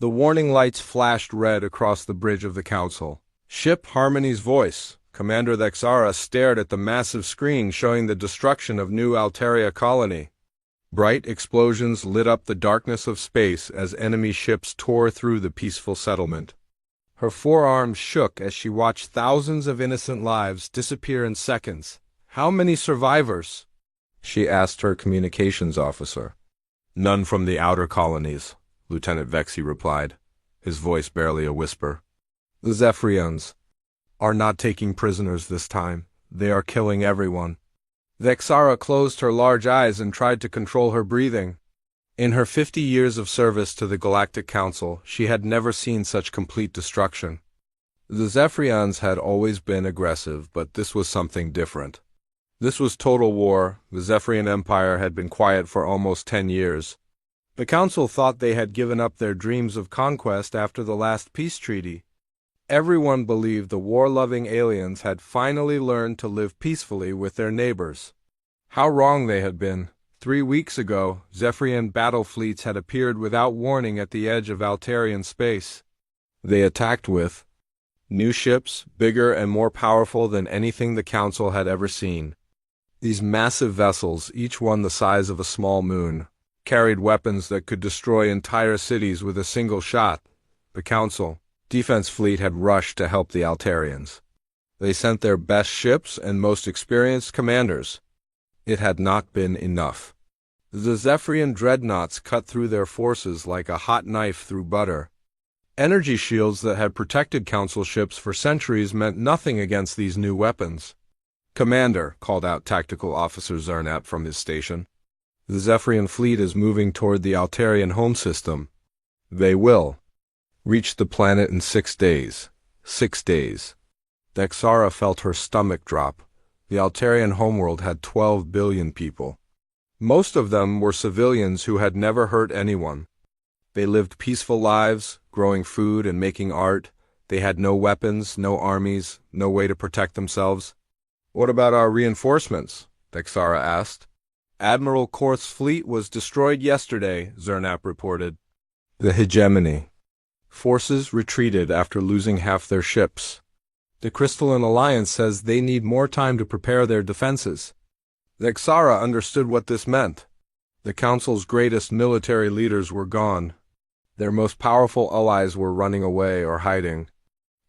The warning lights flashed red across the bridge of the council. Ship Harmony's voice. Commander Thexara stared at the massive screen showing the destruction of New Alteria colony. Bright explosions lit up the darkness of space as enemy ships tore through the peaceful settlement. Her forearms shook as she watched thousands of innocent lives disappear in seconds. "How many survivors?" she asked her communications officer. "None from the outer colonies," Lieutenant Vexy replied, his voice barely a whisper. "The Zephyrians are not taking prisoners this time. They are killing everyone." Thexara closed her large eyes and tried to control her breathing. In her 50 years of service to the Galactic Council, she had never seen such complete destruction. The Zephyrians had always been aggressive, but this was something different. This was total war. The Zephyrian Empire had been quiet for almost 10 years. The Council thought they had given up their dreams of conquest after the last peace treaty. Everyone believed the war-loving aliens had finally learned to live peacefully with their neighbors. How wrong they had been. 3 weeks ago, Zephyrian battle fleets had appeared without warning at the edge of Altarian space. They attacked with new ships, bigger and more powerful than anything the Council had ever seen. These massive vessels, each one the size of a small moon, carried weapons that could destroy entire cities with a single shot. The Council defense fleet had rushed to help the Altarians. They sent their best ships and most experienced commanders. It had not been enough. The Zephyrian dreadnoughts cut through their forces like a hot knife through butter. Energy shields that had protected Council ships for centuries meant nothing against these new weapons. "Commander," called out Tactical Officer Zernap from his station, "the Zephyrian fleet is moving toward the Altarian home system. They will reach the planet in 6 days. 6 days. Thexara felt her stomach drop. The Altarian homeworld had 12 billion people. Most of them were civilians who had never hurt anyone. They lived peaceful lives, growing food and making art. They had no weapons, no armies, no way to protect themselves. "What about our reinforcements?" Thexara asked. "Admiral Korth's fleet was destroyed yesterday," Zernap reported. "The hegemony forces retreated after losing half their ships. The Crystalline Alliance says they need more time to prepare their defenses." Thexara understood what this meant. The Council's greatest military leaders were gone. Their most powerful allies were running away or hiding.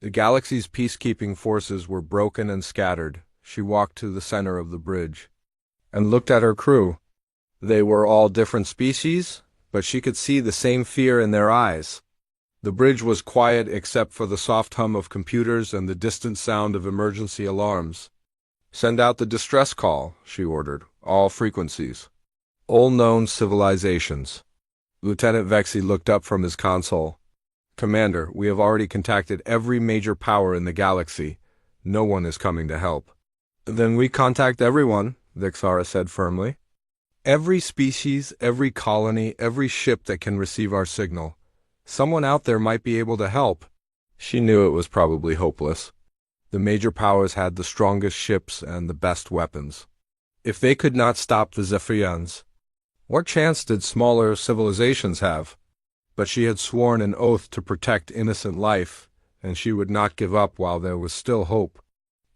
The galaxy's peacekeeping forces were broken and scattered. She walked to the center of the bridge and looked at her crew. They were all different species, but she could see the same fear in their eyes. The bridge was quiet except for the soft hum of computers and the distant sound of emergency alarms. "Send out the distress call," she ordered. "All frequencies. All known civilizations." Lieutenant Vexy looked up from his console. "Commander, we have already contacted every major power in the galaxy. No one is coming to help." "Then we contact everyone," Thexara said firmly. "Every species, every colony, every ship that can receive our signal. Someone out there might be able to help." She knew it was probably hopeless. The major powers had the strongest ships and the best weapons. If they could not stop the Zephyrians, what chance did smaller civilizations have? But she had sworn an oath to protect innocent life, and she would not give up while there was still hope.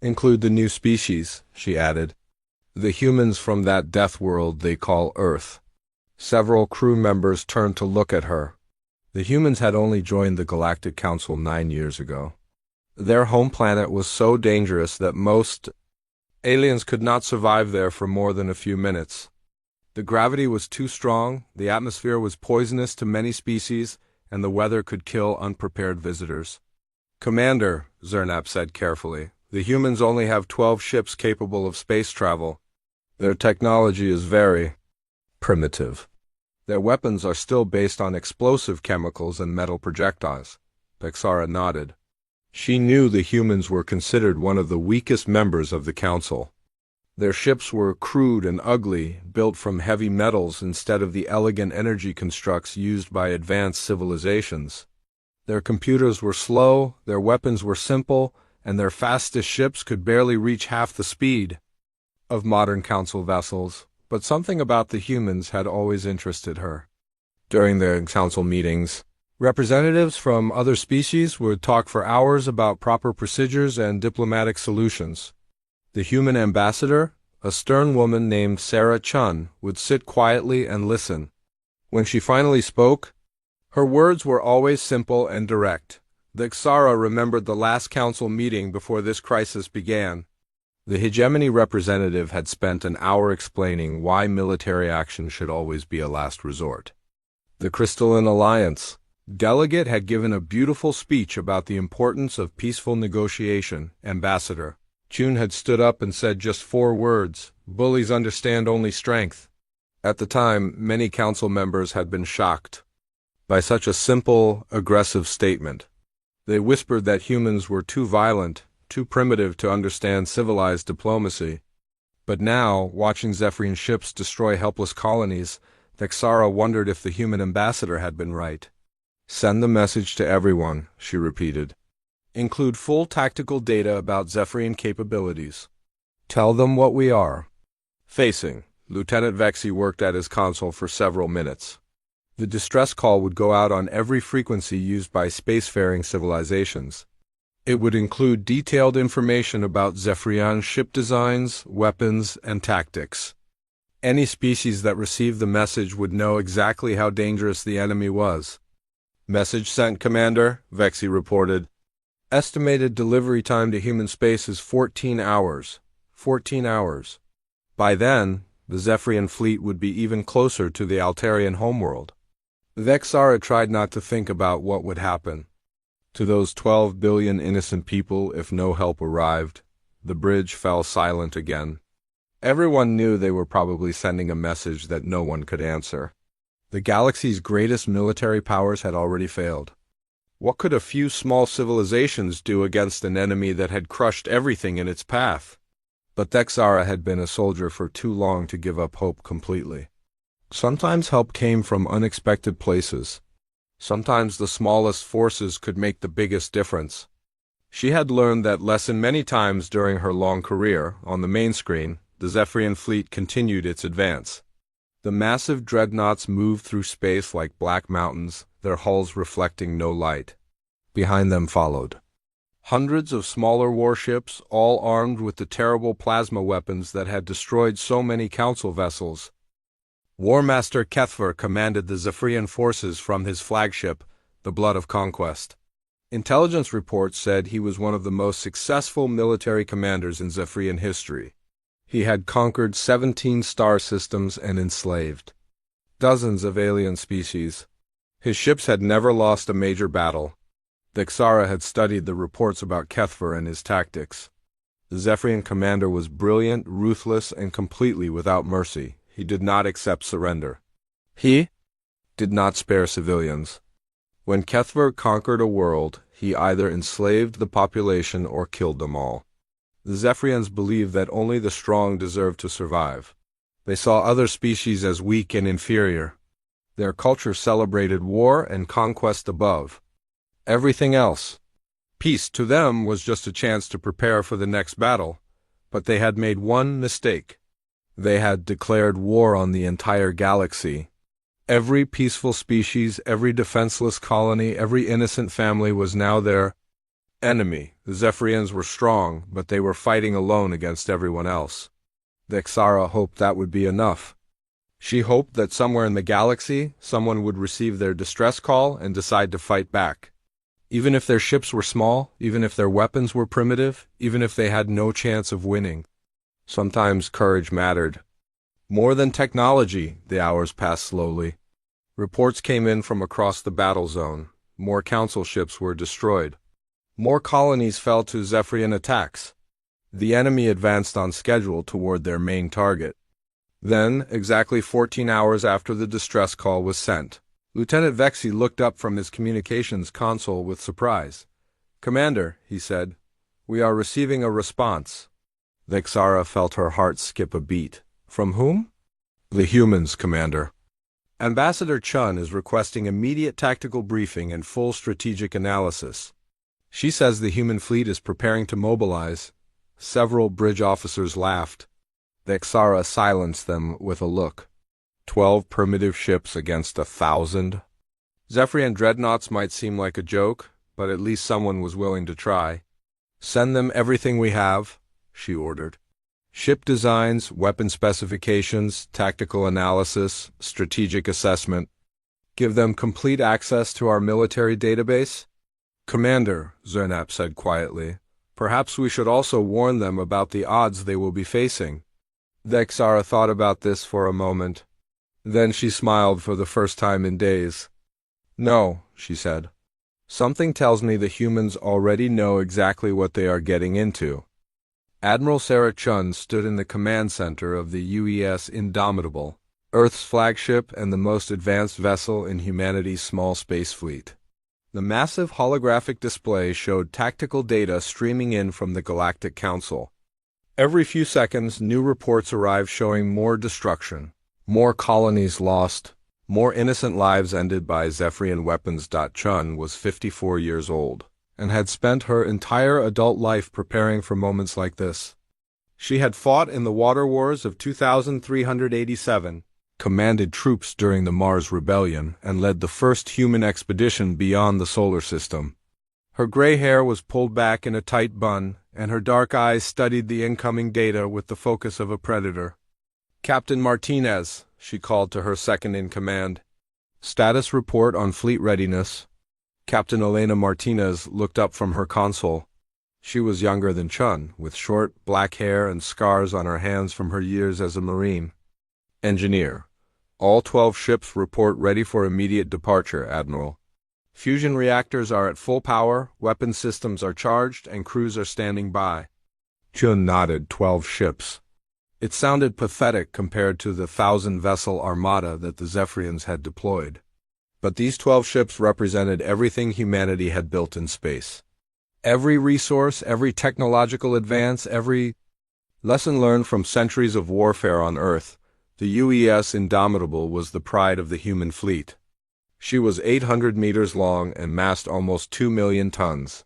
"Include the new species," she added. "The humans from that death world they call Earth." Several crew members turned to look at her. The humans had only joined the Galactic Council 9 years ago. Their home planet was so dangerous that most aliens could not survive there for more than a few minutes. The gravity was too strong, the atmosphere was poisonous to many species, and the weather could kill unprepared visitors. "Commander," Zernap said carefully, "the humans only have 12 ships capable of space travel. Their technology is very primitive. Their weapons are still based on explosive chemicals and metal projectiles." Thexara nodded. She knew the humans were considered one of the weakest members of the Council. Their ships were crude and ugly, built from heavy metals instead of the elegant energy constructs used by advanced civilizations. Their computers were slow, their weapons were simple, and their fastest ships could barely reach half the speed of modern Council vessels. But something about the humans had always interested her. During the Council meetings, Representatives from other species would talk for hours about proper procedures and diplomatic solutions. The human ambassador, a stern woman named Sarah Chun, would sit quietly and listen. When she finally spoke, her words were always simple and direct. The Xara remembered the last council meeting before this crisis began. The hegemony representative had spent an hour explaining why military action should always be a last resort. The Crystalline Alliance delegate had given a beautiful speech about the importance of peaceful negotiation. Ambassador Chun had stood up and said just 4 words, "Bullies understand only strength." At the time, many council members had been shocked by such a simple, aggressive statement. They whispered that humans were too violent, too primitive to understand civilized diplomacy. But now, watching Zephyrian ships destroy helpless colonies, the Xara wondered if the human ambassador had been right. "Send the message to everyone," she repeated. "Include full tactical data about Zephyrian capabilities. Tell them what we are facing." Lieutenant Vexi worked at his console for several minutes. The distress call would go out on every frequency used by spacefaring civilizations. It would include detailed information about Zephyrian ship designs, weapons, and tactics. Any species that received the message would know exactly how dangerous the enemy was. "Message sent, Commander," Vexi reported. "Estimated delivery time to human space is 14 hours. 14 hours. By then, the Zephyrian fleet would be even closer to the Altarian homeworld." Vexara tried not to think about what would happen to those 12 billion innocent people if no help arrived. The bridge fell silent again. Everyone knew they were probably sending a message that no one could answer. The galaxy's greatest military powers had already failed. What could a few small civilizations do against an enemy that had crushed everything in its path? But Thexara had been a soldier for too long to give up hope completely. Sometimes help came from unexpected places. Sometimes the smallest forces could make the biggest difference. She had learned that lesson many times during her long career. On the main screen, the Zephyrian fleet continued its advance. The massive dreadnoughts moved through space like black mountains, their hulls reflecting no light. Behind them followed hundreds of smaller warships, all armed with the terrible plasma weapons that had destroyed so many council vessels. War Master Kethver commanded the Zephyrian forces from his flagship, the Blood of Conquest. Intelligence reports said he was one of the most successful military commanders in Zephyrian history. He had conquered 17 star systems and enslaved dozens of alien species. His ships had never lost a major battle. The Xara had studied the reports about Kethver and his tactics. The Zephyrian commander was brilliant, ruthless, and completely without mercy. He did not accept surrender. He did not spare civilians. When Kethver conquered a world, he either enslaved the population or killed them all. The Zephyrians believed that only the strong deserved to survive. They saw other species as weak and inferior. Their culture celebrated war and conquest above everything else. Peace to them was just a chance to prepare for the next battle, but they had made one mistake. They had declared war on the entire galaxy. Every peaceful species, every defenseless colony, every innocent family was now their enemy. The Zephyrians were strong, but they were fighting alone against everyone else. The Xara hoped that would be enough. She hoped that somewhere in the galaxy, someone would receive their distress call and decide to fight back. Even if their ships were small, even if their weapons were primitive, even if they had no chance of winning. Sometimes courage mattered. More than technology. The hours passed slowly. Reports came in from across the battle zone. More council ships were destroyed. More colonies fell to Zephyrian attacks. The enemy advanced on schedule toward their main target. Then, exactly 14 hours after the distress call was sent, Lieutenant Vexi looked up from his communications console with surprise. "Commander," he said, "we are receiving a response." The Xara felt her heart skip a beat. "From whom?" "The humans, Commander. Ambassador Chun is requesting immediate tactical briefing and full strategic analysis. She says the human fleet is preparing to mobilize." Several bridge officers laughed. The Xara silenced them with a look. 12 primitive ships against 1,000? Zephyrian dreadnoughts might seem like a joke, but at least someone was willing to try. Send them everything we have, she ordered. Ship designs, weapon specifications, tactical analysis, strategic assessment. Give them complete access to our military database? Commander, Zernap said quietly, perhaps we should also warn them about the odds they will be facing. Vexara thought about this for a moment. Then she smiled for the first time in days. No, she said. Something tells me the humans already know exactly what they are getting into. Admiral Sarah Chun stood in the command center of the UES Indomitable, Earth's flagship and the most advanced vessel in humanity's small space fleet. The massive holographic display showed tactical data streaming in from the Galactic Council. Every few seconds, new reports arrived showing more destruction, more colonies lost, more innocent lives ended by Zephyrian weapons. Chun was 54 years old, and had spent her entire adult life preparing for moments like this. She had fought in the water wars of 2387, commanded troops during the Mars Rebellion, and led the first human expedition beyond the solar system. Her gray hair was pulled back in a tight bun, and her dark eyes studied the incoming data with the focus of a predator. Captain Martinez, she called to her second-in-command. Status report on fleet readiness. Captain Elena Martinez looked up from her console. She was younger than Chun, with short, black hair and scars on her hands from her years as a Marine. Engineer. All 12 ships report ready for immediate departure, Admiral. Fusion reactors are at full power, weapon systems are charged, and crews are standing by. Chun nodded. 12 ships. It sounded pathetic compared to the 1,000-vessel armada that the Zephyrians had deployed. But these 12 ships represented everything humanity had built in space. Every resource, every technological advance, every lesson learned from centuries of warfare on Earth. The UES Indomitable was the pride of the human fleet. She was 800 meters long and massed almost 2 million tons.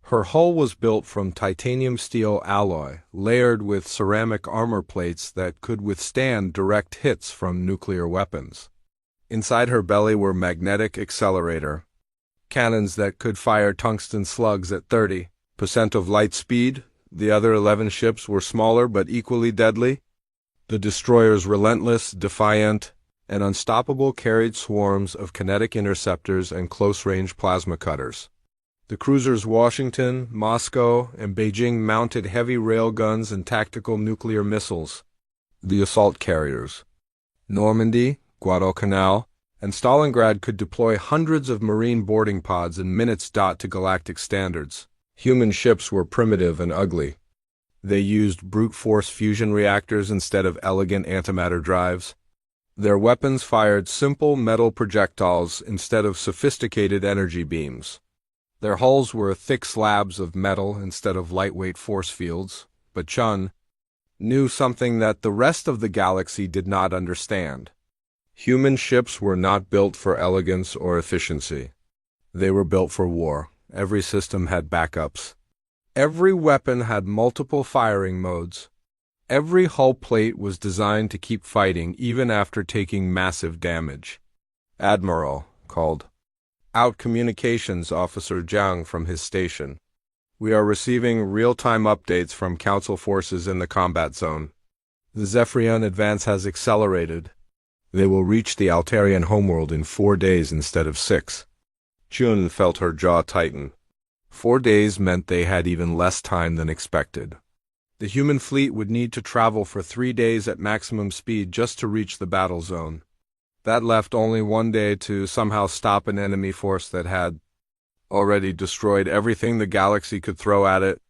Her hull was built from titanium steel alloy, layered with ceramic armor plates that could withstand direct hits from nuclear weapons. Inside her belly were magnetic accelerator cannons that could fire tungsten slugs at 30% of light speed. The other 11 ships were smaller but equally deadly. The destroyers, relentless, defiant, and unstoppable, carried swarms of kinetic interceptors and close-range plasma cutters. The cruisers Washington, Moscow, and Beijing mounted heavy railguns and tactical nuclear missiles. The assault carriers, Normandy, Guadalcanal, and Stalingrad could deploy hundreds of marine boarding pods in minutes. To galactic standards, human ships were primitive and ugly. They used brute force fusion reactors instead of elegant antimatter drives. Their weapons fired simple metal projectiles instead of sophisticated energy beams. Their hulls were thick slabs of metal instead of lightweight force fields, but Chun knew something that the rest of the galaxy did not understand. Human ships were not built for elegance or efficiency. They were built for war. Every system had backups. Every weapon had multiple firing modes. Every hull plate was designed to keep fighting even after taking massive damage. Admiral, called out Communications Officer Jiang from his station. We are receiving real-time updates from Council forces in the combat zone. The Zephyrian advance has accelerated. They will reach the Altarian homeworld in 4 days instead of 6. Chun felt her jaw tighten. 4 days meant they had even less time than expected. The human fleet would need to travel for 3 days at maximum speed just to reach the battle zone. That left only 1 day to somehow stop an enemy force that had already destroyed everything the galaxy could throw at it.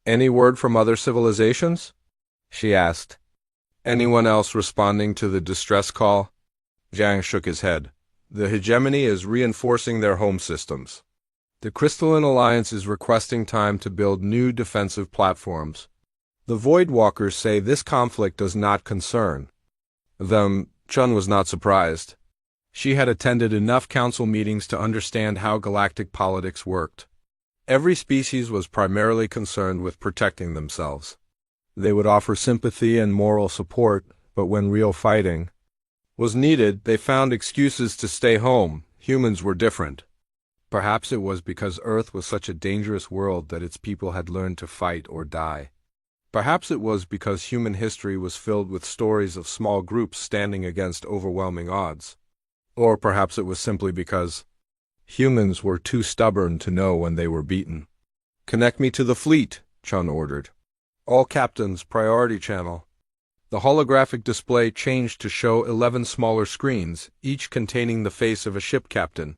Any word from other civilizations? She asked. Anyone else responding to the distress call? Jiang shook his head. The hegemony is reinforcing their home systems. The Crystalline Alliance is requesting time to build new defensive platforms. The Voidwalkers say this conflict does not concern them. Chun was not surprised. She had attended enough council meetings to understand how galactic politics worked. Every species was primarily concerned with protecting themselves. They would offer sympathy and moral support, but when real fighting was needed, they found excuses to stay home. Humans were different. Perhaps it was because Earth was such a dangerous world that its people had learned to fight or die. Perhaps it was because human history was filled with stories of small groups standing against overwhelming odds. Or perhaps it was simply because humans were too stubborn to know when they were beaten. "Connect me to the fleet," Chun ordered. "All captains, priority channel." The holographic display changed to show 11 smaller screens, each containing the face of a ship captain.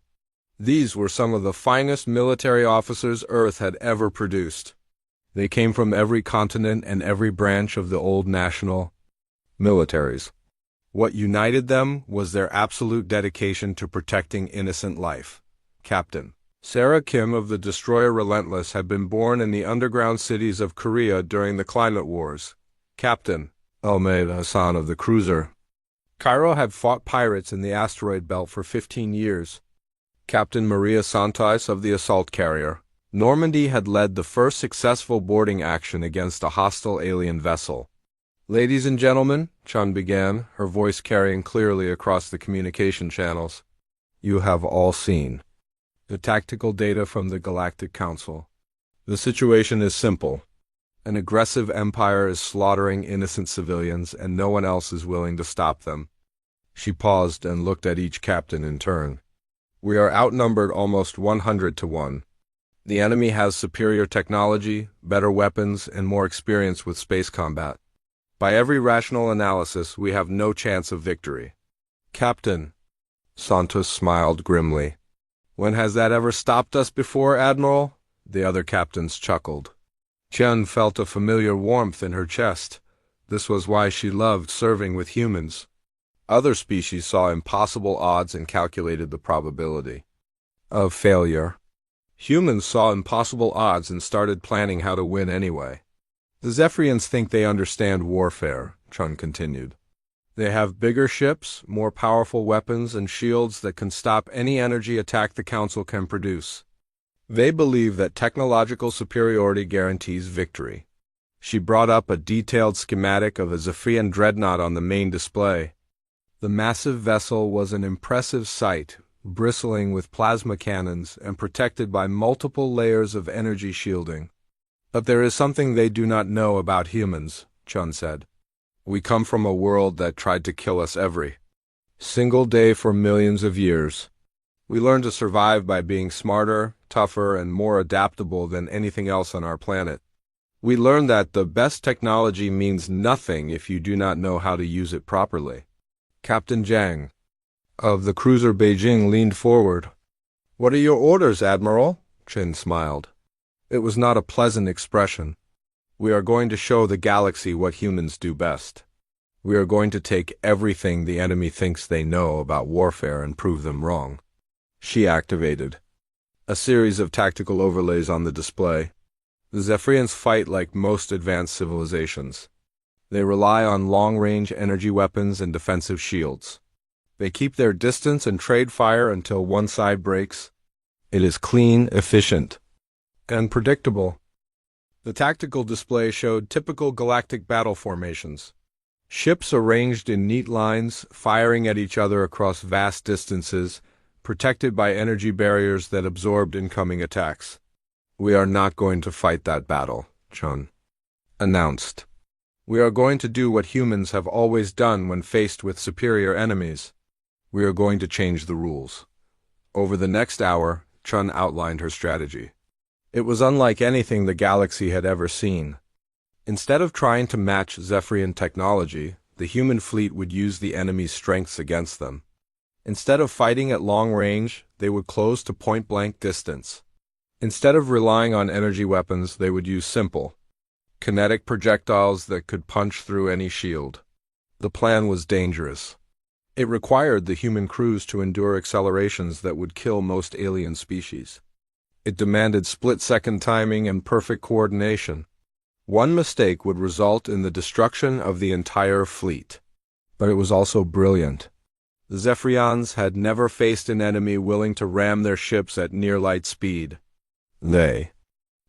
These were some of the finest military officers Earth had ever produced. They came from every continent and every branch of the old national militaries. What united them was their absolute dedication to protecting innocent life. Captain Sarah Kim of the destroyer Relentless had been born in the underground cities of Korea during the climate wars. Captain Ahmed Hassan of the cruiser Cairo had fought pirates in the asteroid belt for 15 years. Captain Maria Santos of the assault carrier Normandy had led the first successful boarding action against a hostile alien vessel. "Ladies and gentlemen," Chun began, her voice carrying clearly across the communication channels, "you have all seen the tactical data from the Galactic Council. The situation is simple. An aggressive empire is slaughtering innocent civilians, and no one else is willing to stop them." She paused and looked at each captain in turn. "We are outnumbered almost 100 to 1. The enemy has superior technology, better weapons, and more experience with space combat. By every rational analysis, we have no chance of victory." "Captain," Santos smiled grimly. "When has that ever stopped us before, Admiral?" The other captains chuckled. Chen felt a familiar warmth in her chest. This was why she loved serving with humans. Other species saw impossible odds and calculated the probability of failure. Humans saw impossible odds and started planning how to win anyway. "The Zephyrians think they understand warfare," Chun continued. "They have bigger ships, more powerful weapons, and shields that can stop any energy attack the Council can produce. They believe that technological superiority guarantees victory." She brought up a detailed schematic of a Zephyrian dreadnought on the main display. The massive vessel was an impressive sight, bristling with plasma cannons and protected by multiple layers of energy shielding. "But there is something they do not know about humans," Chun said. "We come from a world that tried to kill us every single day for millions of years. We learned to survive by being smarter, tougher, and more adaptable than anything else on our planet. We learned that the best technology means nothing if you do not know how to use it properly." Captain Zhang of the cruiser Beijing leaned forward. "What are your orders, Admiral?" Chen smiled. It was not a pleasant expression. "We are going to show the galaxy what humans do best. We are going to take everything the enemy thinks they know about warfare and prove them wrong." She activated a series of tactical overlays on the display. The Zephyrians fight like most advanced civilizations. They rely on long-range energy weapons and defensive shields. They keep their distance and trade fire until one side breaks. It is clean, efficient, and predictable. The tactical display showed typical galactic battle formations. Ships arranged in neat lines, firing at each other across vast distances, protected by energy barriers that absorbed incoming attacks. "We are not going to fight that battle," Chun announced. "We are going to do what humans have always done when faced with superior enemies. We are going to change the rules." Over the next hour, Chun outlined her strategy. It was unlike anything the galaxy had ever seen. Instead of trying to match Zephyrian technology, the human fleet would use the enemy's strengths against them. Instead of fighting at long range, they would close to point-blank distance. Instead of relying on energy weapons, they would use simple, kinetic projectiles that could punch through any shield. The plan was dangerous. It required the human crews to endure accelerations that would kill most alien species. It demanded split-second timing and perfect coordination. One mistake would result in the destruction of the entire fleet. But it was also brilliant. The Zephyrians had never faced an enemy willing to ram their ships at near-light speed. They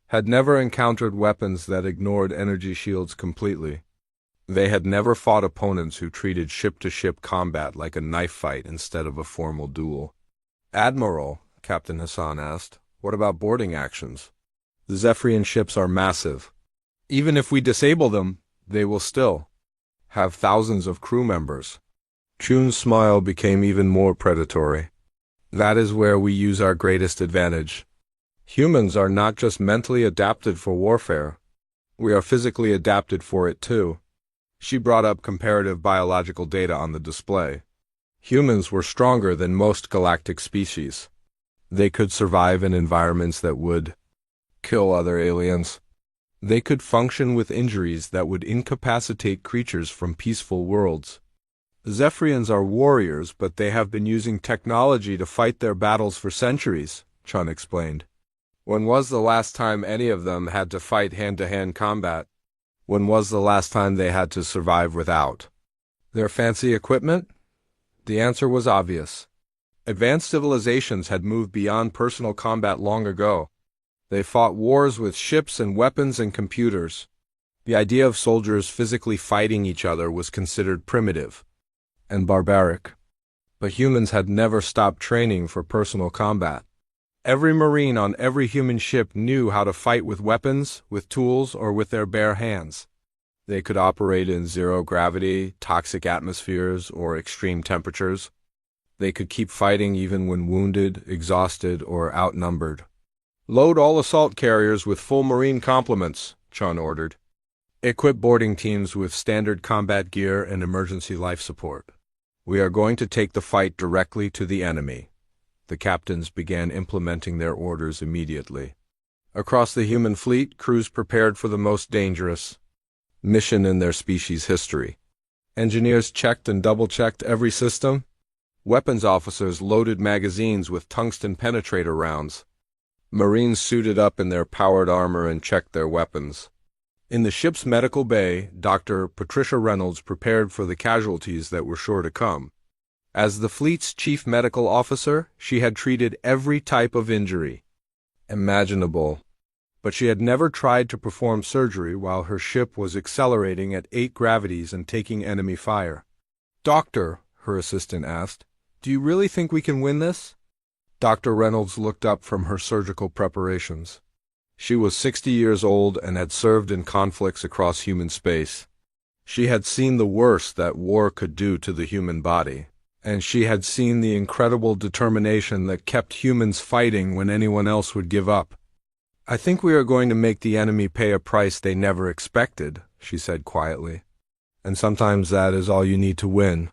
had never encountered weapons that ignored energy shields completely. They had never fought opponents who treated ship-to-ship combat like a knife fight instead of a formal duel. Admiral, Captain Hassan asked, what about boarding actions? The Zephyrian ships are massive. Even if we disable them, they will still have thousands of crew members. Chun's smile became even more predatory. That is where we use our greatest advantage. Humans are not just mentally adapted for warfare. We are physically adapted for it too. She brought up comparative biological data on the display. Humans were stronger than most galactic species. They could survive in environments that would kill other aliens. They could function with injuries that would incapacitate creatures from peaceful worlds. Zephyrians are warriors, but they have been using technology to fight their battles for centuries, Chun explained. When was the last time any of them had to fight hand-to-hand combat? When was the last time they had to survive without their fancy equipment? The answer was obvious. Advanced civilizations had moved beyond personal combat long ago. They fought wars with ships and weapons and computers. The idea of soldiers physically fighting each other was considered primitive and barbaric. But humans had never stopped training for personal combat. Every Marine on every human ship knew how to fight with weapons, with tools, or with their bare hands. They could operate in zero-gravity, toxic atmospheres, or extreme temperatures. They could keep fighting even when wounded, exhausted, or outnumbered. Load all assault carriers with full Marine complements, Chun ordered. Equip boarding teams with standard combat gear and emergency life support. We are going to take the fight directly to the enemy. The captains began implementing their orders immediately. Across the human fleet, crews prepared for the most dangerous mission in their species' history. Engineers checked and double-checked every system. Weapons officers loaded magazines with tungsten penetrator rounds. Marines suited up in their powered armor and checked their weapons. In the ship's medical bay, Dr. Patricia Reynolds prepared for the casualties that were sure to come. As the fleet's chief medical officer, she had treated every type of injury imaginable, but she had never tried to perform surgery while her ship was accelerating at 8 gravities and taking enemy fire. "Doctor," her assistant asked, "do you really think we can win this?" Dr. Reynolds looked up from her surgical preparations. She was 60 years old and had served in conflicts across human space. She had seen the worst that war could do to the human body, and she had seen the incredible determination that kept humans fighting when anyone else would give up. "I think we are going to make the enemy pay a price they never expected," she said quietly. "And sometimes that is all you need to win."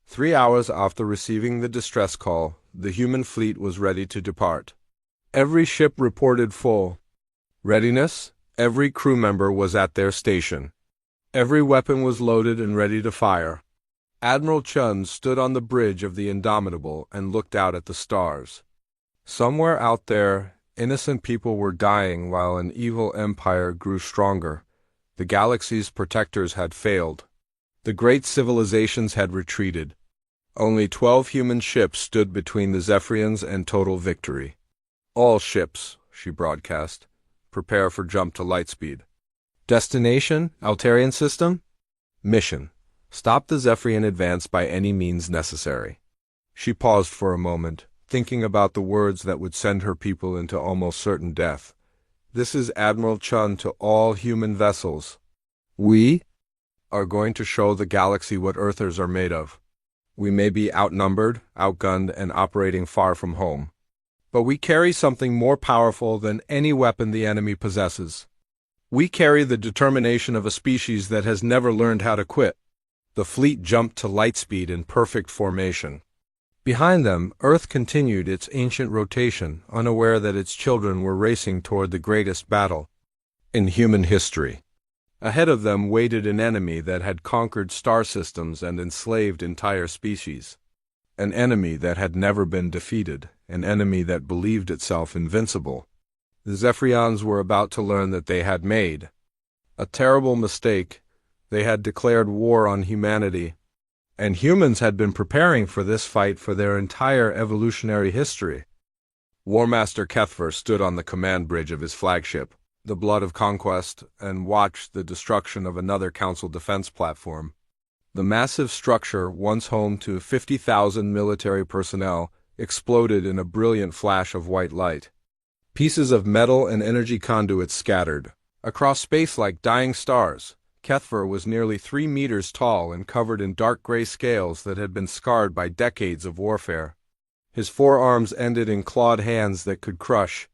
3 hours after receiving the distress call, the human fleet was ready to depart. Every ship reported full readiness. Every crew member was at their station. Every weapon was loaded and ready to fire. Admiral Chun stood on the bridge of the Indomitable and looked out at the stars. Somewhere out there, innocent people were dying while an evil empire grew stronger. The galaxy's protectors had failed. The great civilizations had retreated. Only 12 human ships stood between the Zephyrians and total victory. "All ships," she broadcast, "prepare for jump to lightspeed. Destination, Altarian system. Mission, stop the Zephyrian advance by any means necessary." She paused for a moment, thinking about the words that would send her people into almost certain death. "This is Admiral Chun to all human vessels. We are going to show the galaxy what Earthers are made of. We may be outnumbered, outgunned, and operating far from home, but we carry something more powerful than any weapon the enemy possesses. We carry the determination of a species that has never learned how to quit." The fleet jumped to lightspeed in perfect formation. Behind them, Earth continued its ancient rotation, unaware that its children were racing toward the greatest battle in human history. Ahead of them waited an enemy that had conquered star systems and enslaved entire species. An enemy that had never been defeated, an enemy that believed itself invincible. The Zephyrians were about to learn that they had made a terrible mistake. They had declared war on humanity, and humans had been preparing for this fight for their entire evolutionary history. War Master Kethver stood on the command bridge of his flagship, the Blood of Conquest, and watched the destruction of another Council defense platform. The massive structure, once home to 50,000 military personnel, exploded in a brilliant flash of white light. Pieces of metal and energy conduits scattered across space like dying stars. Kethver was nearly 3 meters tall and covered in dark gray scales that had been scarred by decades of warfare. His forearms ended in clawed hands that could crush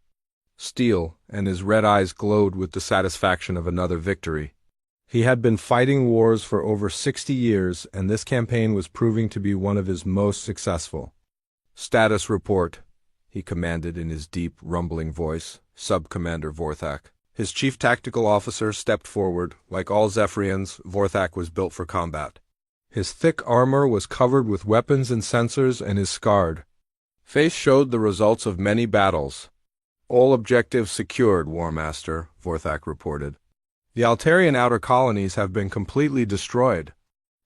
steel, and his red eyes glowed with the satisfaction of another victory. He had been fighting wars for over 60 years, and this campaign was proving to be one of his most successful. "Status report," he commanded in his deep, rumbling voice. Sub-Commander Vorthak. His chief tactical officer stepped forward. Like all Zephyrians, Vorthak was built for combat. His thick armor was covered with weapons and sensors, and his scarred face showed the results of many battles. "All objectives secured, War Master," Vorthak reported. "The Altarian outer colonies have been completely destroyed.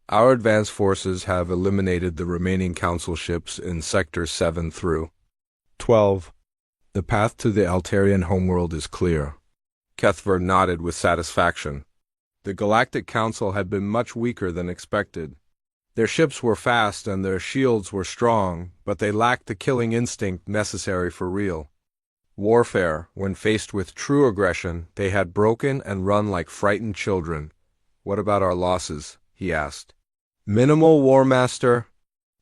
Our advance forces have eliminated the remaining Council ships in Sectors 7 through 12. The path to the Altarian homeworld is clear." Kethver nodded with satisfaction. The Galactic Council had been much weaker than expected. Their ships were fast and their shields were strong, but they lacked the killing instinct necessary for real warfare. When faced with true aggression, they had broken and run like frightened children. "What about our losses?" he asked. "Minimal, War Master.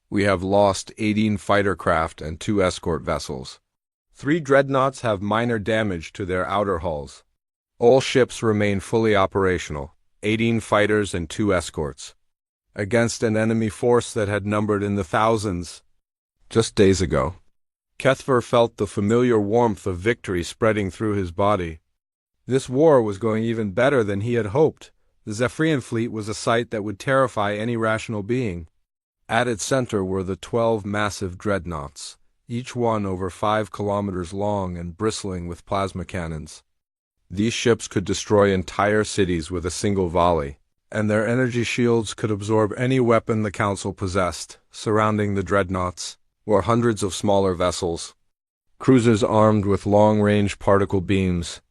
We have lost 18 fighter craft and 2 escort vessels. 3 dreadnoughts have minor damage to their outer hulls. All ships remain fully operational, 18 fighters and 2 escorts, against an enemy force that had numbered in the thousands just days ago." Kethver felt the familiar warmth of victory spreading through his body. This war was going even better than he had hoped. The Zephyrian fleet was a sight that would terrify any rational being. At its center were the 12 massive dreadnoughts, each one over 5 kilometers long and bristling with plasma cannons. These ships could destroy entire cities with a single volley, and their energy shields could absorb any weapon the Council possessed. Surrounding the dreadnoughts were hundreds of smaller vessels, cruisers armed with long-range particle beams,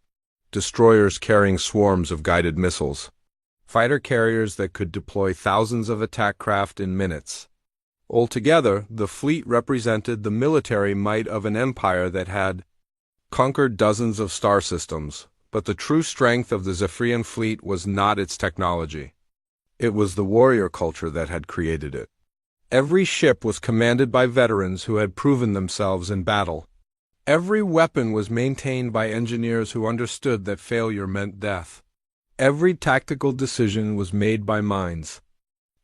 destroyers carrying swarms of guided missiles, fighter carriers that could deploy thousands of attack craft in minutes. Altogether, the fleet represented the military might of an empire that had conquered dozens of star systems, but the true strength of the Zephyrian fleet was not its technology. It was the warrior culture that had created it. Every ship was commanded by veterans who had proven themselves in battle. Every weapon was maintained by engineers who understood that failure meant death. Every tactical decision was made by minds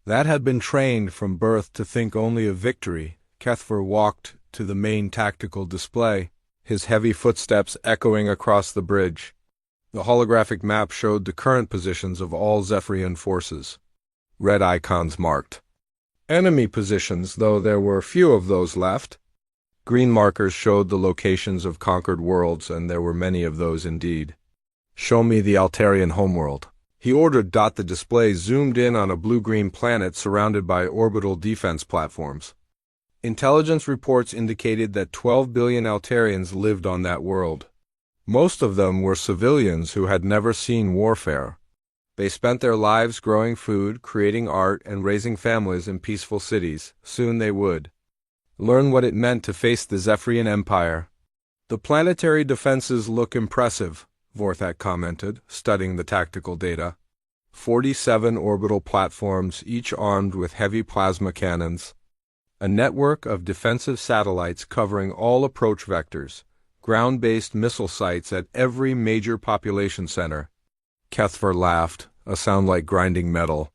that had been trained from birth to think only of victory. Kethver walked to the main tactical display, his heavy footsteps echoing across the bridge. The holographic map showed the current positions of all Zephyrian forces. Red icons marked enemy positions, though there were few of those left. Green markers showed the locations of conquered worlds, and there were many of those indeed. "Show me the Altarian homeworld," he ordered. The display zoomed in on a blue-green planet surrounded by orbital defense platforms. Intelligence reports indicated that 12 billion Altarians lived on that world. Most of them were civilians who had never seen warfare. They spent their lives growing food, creating art, and raising families in peaceful cities. Soon they would learn what it meant to face the Zephyrian Empire. "The planetary defenses look impressive," Vorthak commented, studying the tactical data. 47 orbital platforms, each armed with heavy plasma cannons. A network of defensive satellites covering all approach vectors. Ground-based missile sites at every major population center. Kethver laughed, a sound like grinding metal.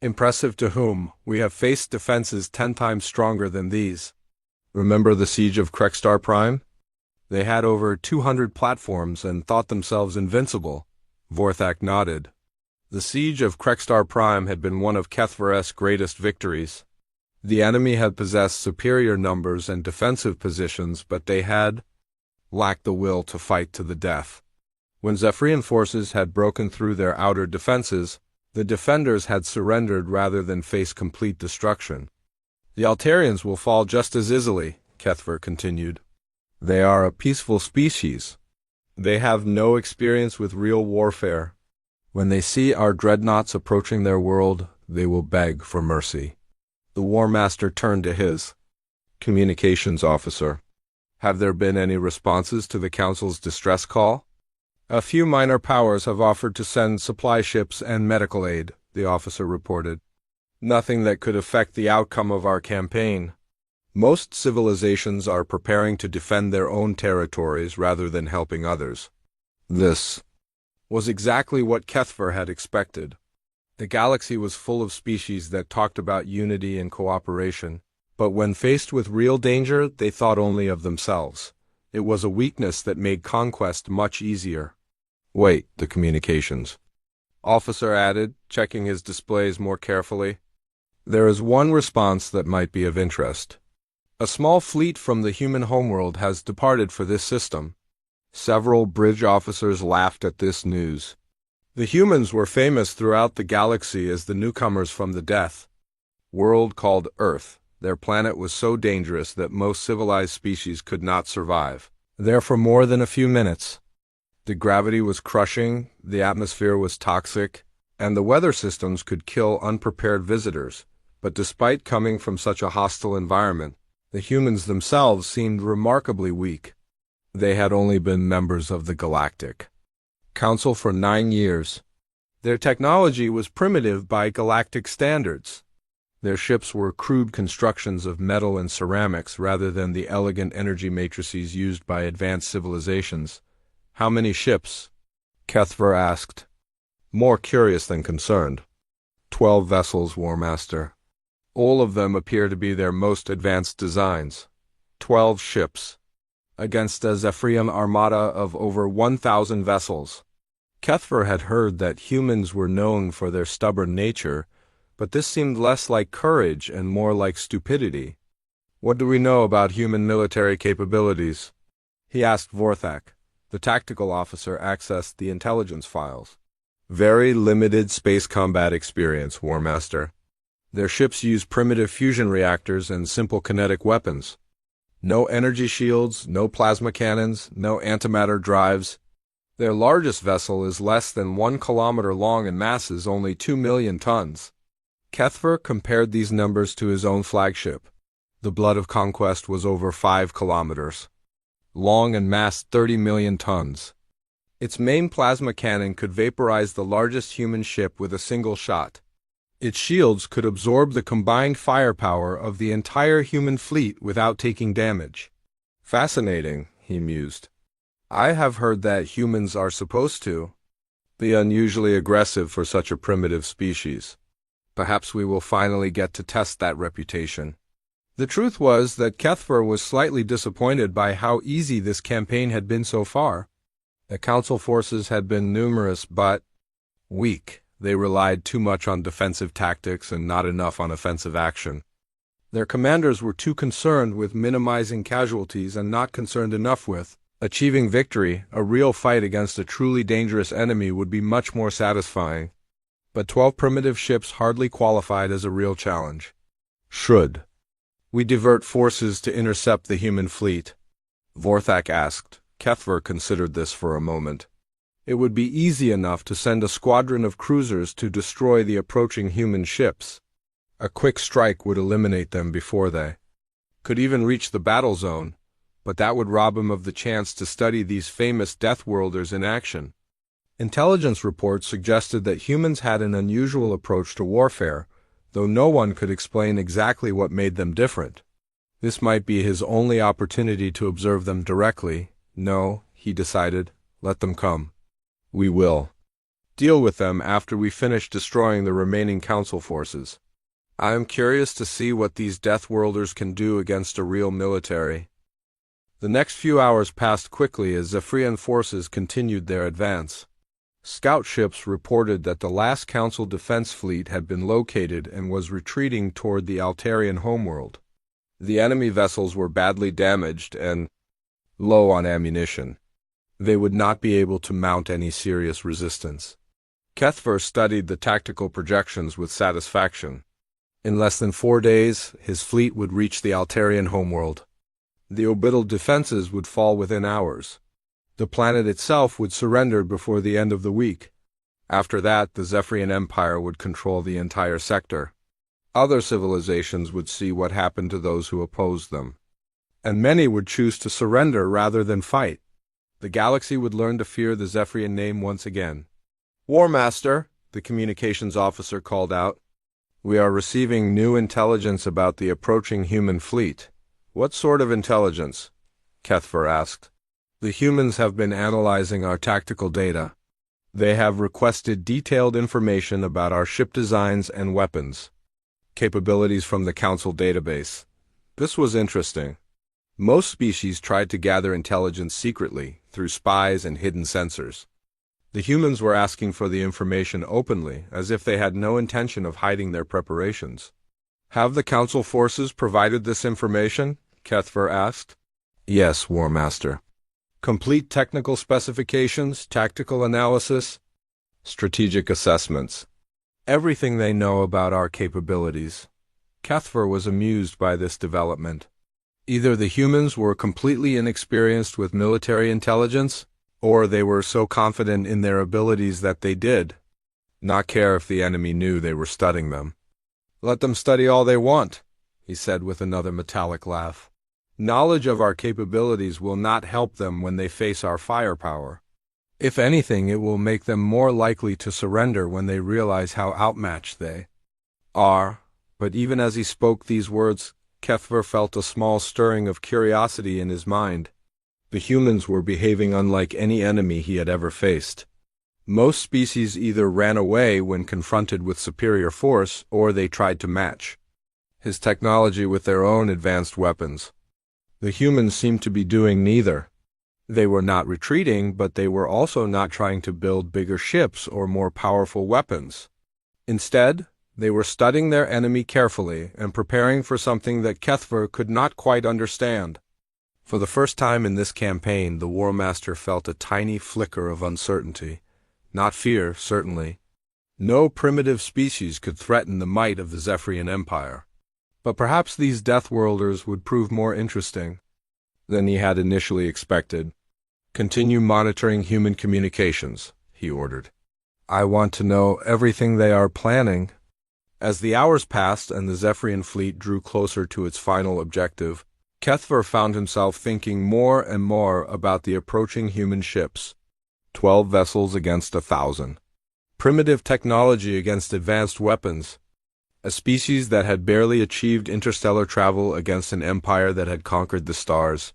"Impressive to whom? We have faced defenses 10 times stronger than these. Remember the siege of Krexstar Prime? They had over 200 platforms and thought themselves invincible." Vorthak nodded. The siege of Krexstar Prime had been one of Kethver's greatest victories. The enemy had possessed superior numbers and defensive positions, but they had lacked the will to fight to the death. When Zephyrian forces had broken through their outer defenses, the defenders had surrendered rather than face complete destruction. "The Altarians will fall just as easily," Kethver continued. "They are a peaceful species. They have no experience with real warfare. When they see our dreadnoughts approaching their world, they will beg for mercy." The War Master turned to his Communications officer. Have there been any responses to the Council's distress call? A few minor powers have offered to send supply ships and medical aid, the officer reported. Nothing that could affect the outcome of our campaign. Most civilizations are preparing to defend their own territories rather than helping others. This was exactly what Kethver had expected. The galaxy was full of species that talked about unity and cooperation, but when faced with real danger, they thought only of themselves. It was a weakness that made conquest much easier. Wait, the communications officer added, checking his displays more carefully. There is one response that might be of interest. A small fleet from the human homeworld has departed for this system. Several bridge officers laughed at this news. The humans were famous throughout the galaxy as the newcomers from the Death world called Earth. Their planet was so dangerous that most civilized species could not survive there for more than a few minutes. The gravity was crushing, the atmosphere was toxic, and the weather systems could kill unprepared visitors. But despite coming from such a hostile environment, the humans themselves seemed remarkably weak. They had only been members of the Galactic Council for 9 years. Their technology was primitive by galactic standards. Their ships were crude constructions of metal and ceramics rather than the elegant energy matrices used by advanced civilizations. How many ships? Kethver asked, more curious than concerned. 12 vessels, War Master. All of them appear to be their most advanced designs. 12 ships, against a Zephyrian armada of over 1,000 vessels. Kethver had heard that humans were known for their stubborn nature, but this seemed less like courage and more like stupidity. What do we know about human military capabilities? He asked Vorthak. The tactical officer accessed the intelligence files. Very limited space combat experience, War Master. Their ships use primitive fusion reactors and simple kinetic weapons. No energy shields, no plasma cannons, no antimatter drives. Their largest vessel is less than 1 kilometer long and masses only 2 million tons. Kethver compared these numbers to his own flagship. The Blood of Conquest was over 5 kilometers long and massed 30 million tons. Its main plasma cannon could vaporize the largest human ship with a single shot. Its shields could absorb the combined firepower of the entire human fleet without taking damage. Fascinating, he mused. I have heard that humans are supposed to be unusually aggressive for such a primitive species. Perhaps we will finally get to test that reputation. The truth was that Kethver was slightly disappointed by how easy this campaign had been so far. The Council forces had been numerous but weak. They relied too much on defensive tactics and not enough on offensive action. Their commanders were too concerned with minimizing casualties and not concerned enough with achieving victory. A real fight against a truly dangerous enemy would be much more satisfying. But 12 primitive ships hardly qualified as a real challenge. Should we divert forces to intercept the human fleet? Vorthak asked. Kethver considered this for a moment. It would be easy enough to send a squadron of cruisers to destroy the approaching human ships. A quick strike would eliminate them before they could even reach the battle zone, but that would rob him of the chance to study these famous Deathworlders in action. Intelligence reports suggested that humans had an unusual approach to warfare, though no one could explain exactly what made them different. This might be his only opportunity to observe them directly. No, he decided, let them come. We will deal with them after we finish destroying the remaining Council forces. I am curious to see what these Deathworlders can do against a real military. The next few hours passed quickly as Zephyrian forces continued their advance. Scout ships reported that the last Council defense fleet had been located and was retreating toward the Altarian homeworld. The enemy vessels were badly damaged and low on ammunition. They would not be able to mount any serious resistance. Kethver studied the tactical projections with satisfaction. In less than 4 days, his fleet would reach the Altarian homeworld. The orbital defenses would fall within hours. The planet itself would surrender before the end of the week. After that, the Zephyrian Empire would control the entire sector. Other civilizations would see what happened to those who opposed them. and many would choose to surrender rather than fight. The galaxy would learn to fear the Zephyrian name once again. "War Master," the communications officer called out. "We are receiving new intelligence about the approaching human fleet." "What sort of intelligence?" Kethver asked. "The humans have been analyzing our tactical data. They have requested detailed information about our ship designs and weapons capabilities from the Council database." This was interesting. Most species tried to gather intelligence secretly, through spies and hidden sensors. The humans were asking for the information openly, as if they had no intention of hiding their preparations. "Have the Council forces provided this information?" Kethver asked. "Yes, War Master. Complete technical specifications, tactical analysis, strategic assessments. Everything they know about our capabilities." Kethver was amused by this development. Either the humans were completely inexperienced with military intelligence, or they were so confident in their abilities that they did not care if the enemy knew they were studying them. "Let them study all they want," he said with another metallic laugh. "Knowledge of our capabilities will not help them when they face our firepower. If anything, it will make them more likely to surrender when they realize how outmatched they are." But even as he spoke these words, Kethver felt a small stirring of curiosity in his mind. The humans were behaving unlike any enemy he had ever faced. Most species either ran away when confronted with superior force, or they tried to match his technology with their own advanced weapons. The humans seemed to be doing neither. They were not retreating, but they were also not trying to build bigger ships or more powerful weapons. Instead, they were studying their enemy carefully and preparing for something that Kethver could not quite understand. For the first time in this campaign, the War Master felt a tiny flicker of uncertainty. Not fear, certainly. No primitive species could threaten the might of the Zephyrian Empire. But perhaps these Deathworlders would prove more interesting than he had initially expected. "Continue monitoring human communications," he ordered. "I want to know everything they are planning." As the hours passed and the Zephyrian fleet drew closer to its final objective, Kethver found himself thinking more and more about the approaching human ships. 12 vessels against 1,000. Primitive technology against advanced weapons. A species that had barely achieved interstellar travel against an empire that had conquered the stars.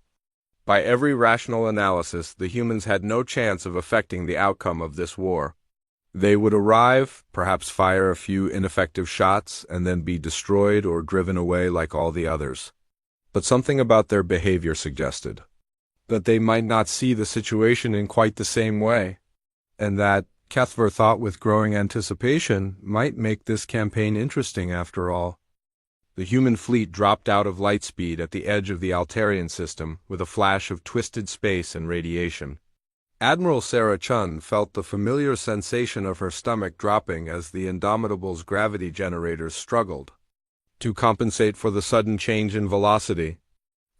By every rational analysis, the humans had no chance of affecting the outcome of this war. They would arrive, perhaps fire a few ineffective shots, and then be destroyed or driven away like all the others. But something about their behavior suggested that they might not see the situation in quite the same way, and that, Kethver thought with growing anticipation, might make this campaign interesting after all. The human fleet dropped out of light speed at the edge of the Altarian system with a flash of twisted space and radiation. Admiral Sarah Chun felt the familiar sensation of her stomach dropping as the Indomitable's gravity generators struggled to compensate for the sudden change in velocity.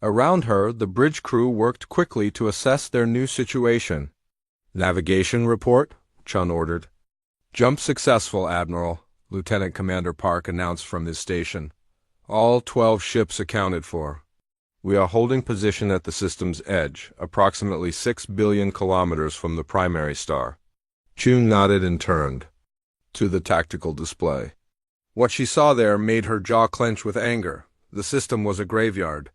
Around her, the bridge crew worked quickly to assess their new situation. "Navigation report," Chun ordered. "Jump successful, Admiral," Lieutenant Commander Park announced from his station. "All 12 ships accounted for. We are holding position at the system's edge, approximately 6 billion kilometers from the primary star." Chun nodded and turned to the tactical display. What she saw there made her jaw clench with anger. The system was a graveyard.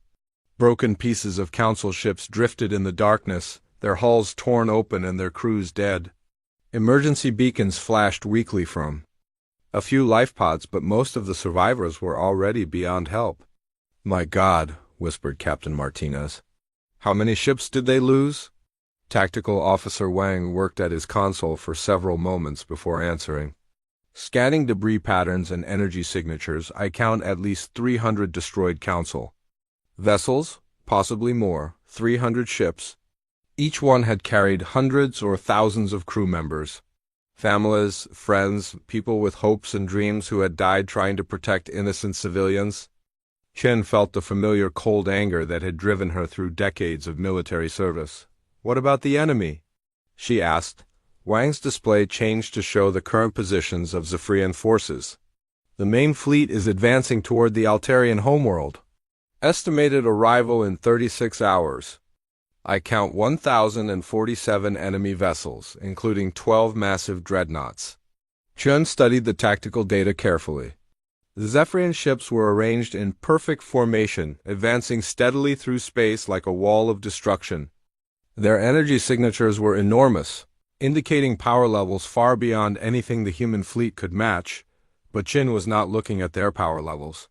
Broken pieces of Council ships drifted in the darkness, their hulls torn open and their crews dead. Emergency beacons flashed weakly from a few life pods, but most of the survivors were already beyond help. "My God," whispered Captain Martinez. "How many ships did they lose?" Tactical Officer Wang worked at his console for several moments before answering. "Scanning debris patterns and energy signatures, I count at least 300 destroyed Council vessels, possibly more, 300 ships. Each one had carried hundreds or thousands of crew members. Families, friends, people with hopes and dreams who had died trying to protect innocent civilians." Chen felt the familiar cold anger that had driven her through decades of military service. "What about the enemy?" she asked. Wang's display changed to show the current positions of Zephyrian forces. "The main fleet is advancing toward the Altarian homeworld. Estimated arrival in 36 hours. I count 1,047 enemy vessels, including 12 massive dreadnoughts. Chun studied the tactical data carefully. The Zephyrian ships were arranged in perfect formation, advancing steadily through space like a wall of destruction. Their energy signatures were enormous, indicating power levels far beyond anything the human fleet could match, but Chin was not looking at their power levels.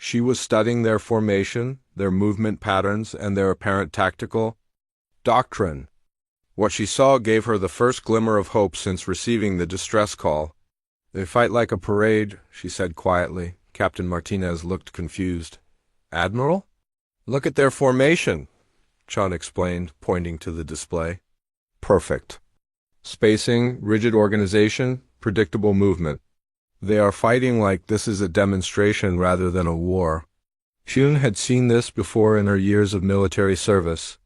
She was studying their formation, their movement patterns, and their apparent tactical doctrine. What she saw gave her the first glimmer of hope since receiving the distress call. "They fight like a parade," she said quietly. Captain Martinez looked confused. "Admiral? Look at their formation," Chun explained, pointing to the display. "Perfect. Spacing, rigid organization, predictable movement. They are fighting like this is a demonstration rather than a war." Chun had seen this before in her years of military service.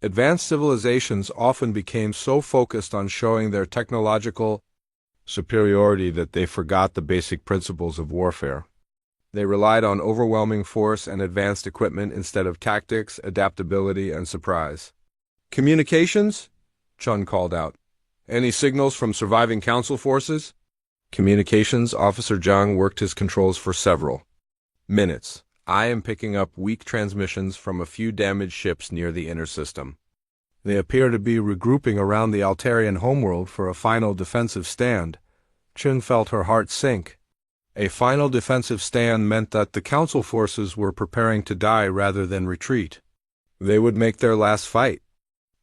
Advanced civilizations often became so focused on showing their technological superiority that they forgot the basic principles of warfare. They relied on overwhelming force and advanced equipment instead of tactics, adaptability, and surprise. "Communications?" Chun called out. "Any signals from surviving council forces?" Communications Officer Zhang worked his controls for several minutes. "I am picking up weak transmissions from a few damaged ships near the inner system. They appear to be regrouping around the Altarian homeworld for a final defensive stand." Chun felt her heart sink. A final defensive stand meant that the council forces were preparing to die rather than retreat. They would make their last fight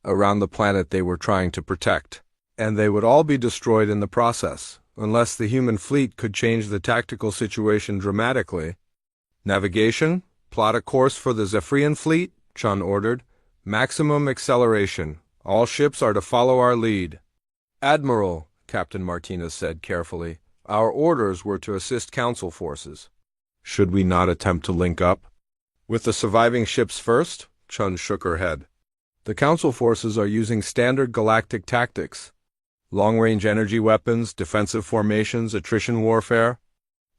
around the planet they were trying to protect, and they would all be destroyed in the process, unless the human fleet could change the tactical situation dramatically. "Navigation? Plot a course for the Zephyrian fleet," Chun ordered. "Maximum acceleration. All ships are to follow our lead." "Admiral," Captain Martinez said carefully, "our orders were to assist council forces. Should we not attempt to link up with the surviving ships first?" Chun shook her head. "The council forces are using standard galactic tactics. Long-range energy weapons, defensive formations, attrition warfare.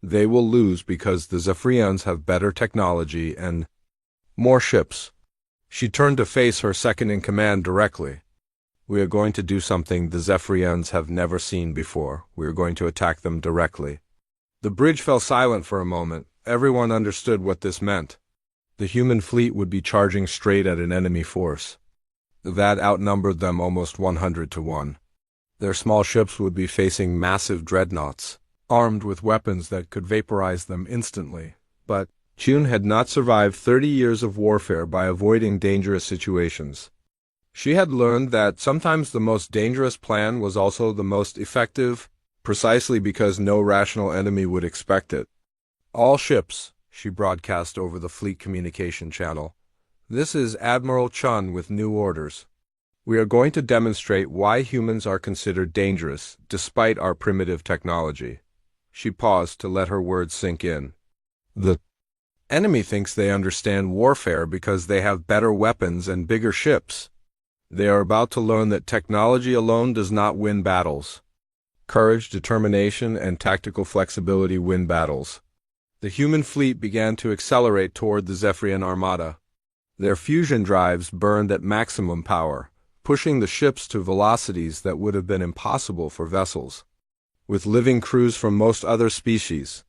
They will lose because the Zephyrians have better technology and more ships." She turned to face her second-in-command directly. "We are going to do something the Zephyrians have never seen before. We are going to attack them directly." The bridge fell silent for a moment. Everyone understood what this meant. The human fleet would be charging straight at an enemy force that outnumbered them almost 100 to 1. Their small ships would be facing massive dreadnoughts, armed with weapons that could vaporize them instantly. But Chun had not survived 30 years of warfare by avoiding dangerous situations. She had learned that sometimes the most dangerous plan was also the most effective, precisely because no rational enemy would expect it. "All ships," she broadcast over the fleet communication channel. "This is Admiral Chun with new orders. We are going to demonstrate why humans are considered dangerous, despite our primitive technology." She paused to let her words sink in. "The enemy thinks they understand warfare because they have better weapons and bigger ships. They are about to learn that technology alone does not win battles. Courage, determination, and tactical flexibility win battles." The human fleet began to accelerate toward the Zephyrian armada. Their fusion drives burned at maximum power, pushing the ships to velocities that would have been impossible for vessels with living crews from most other species.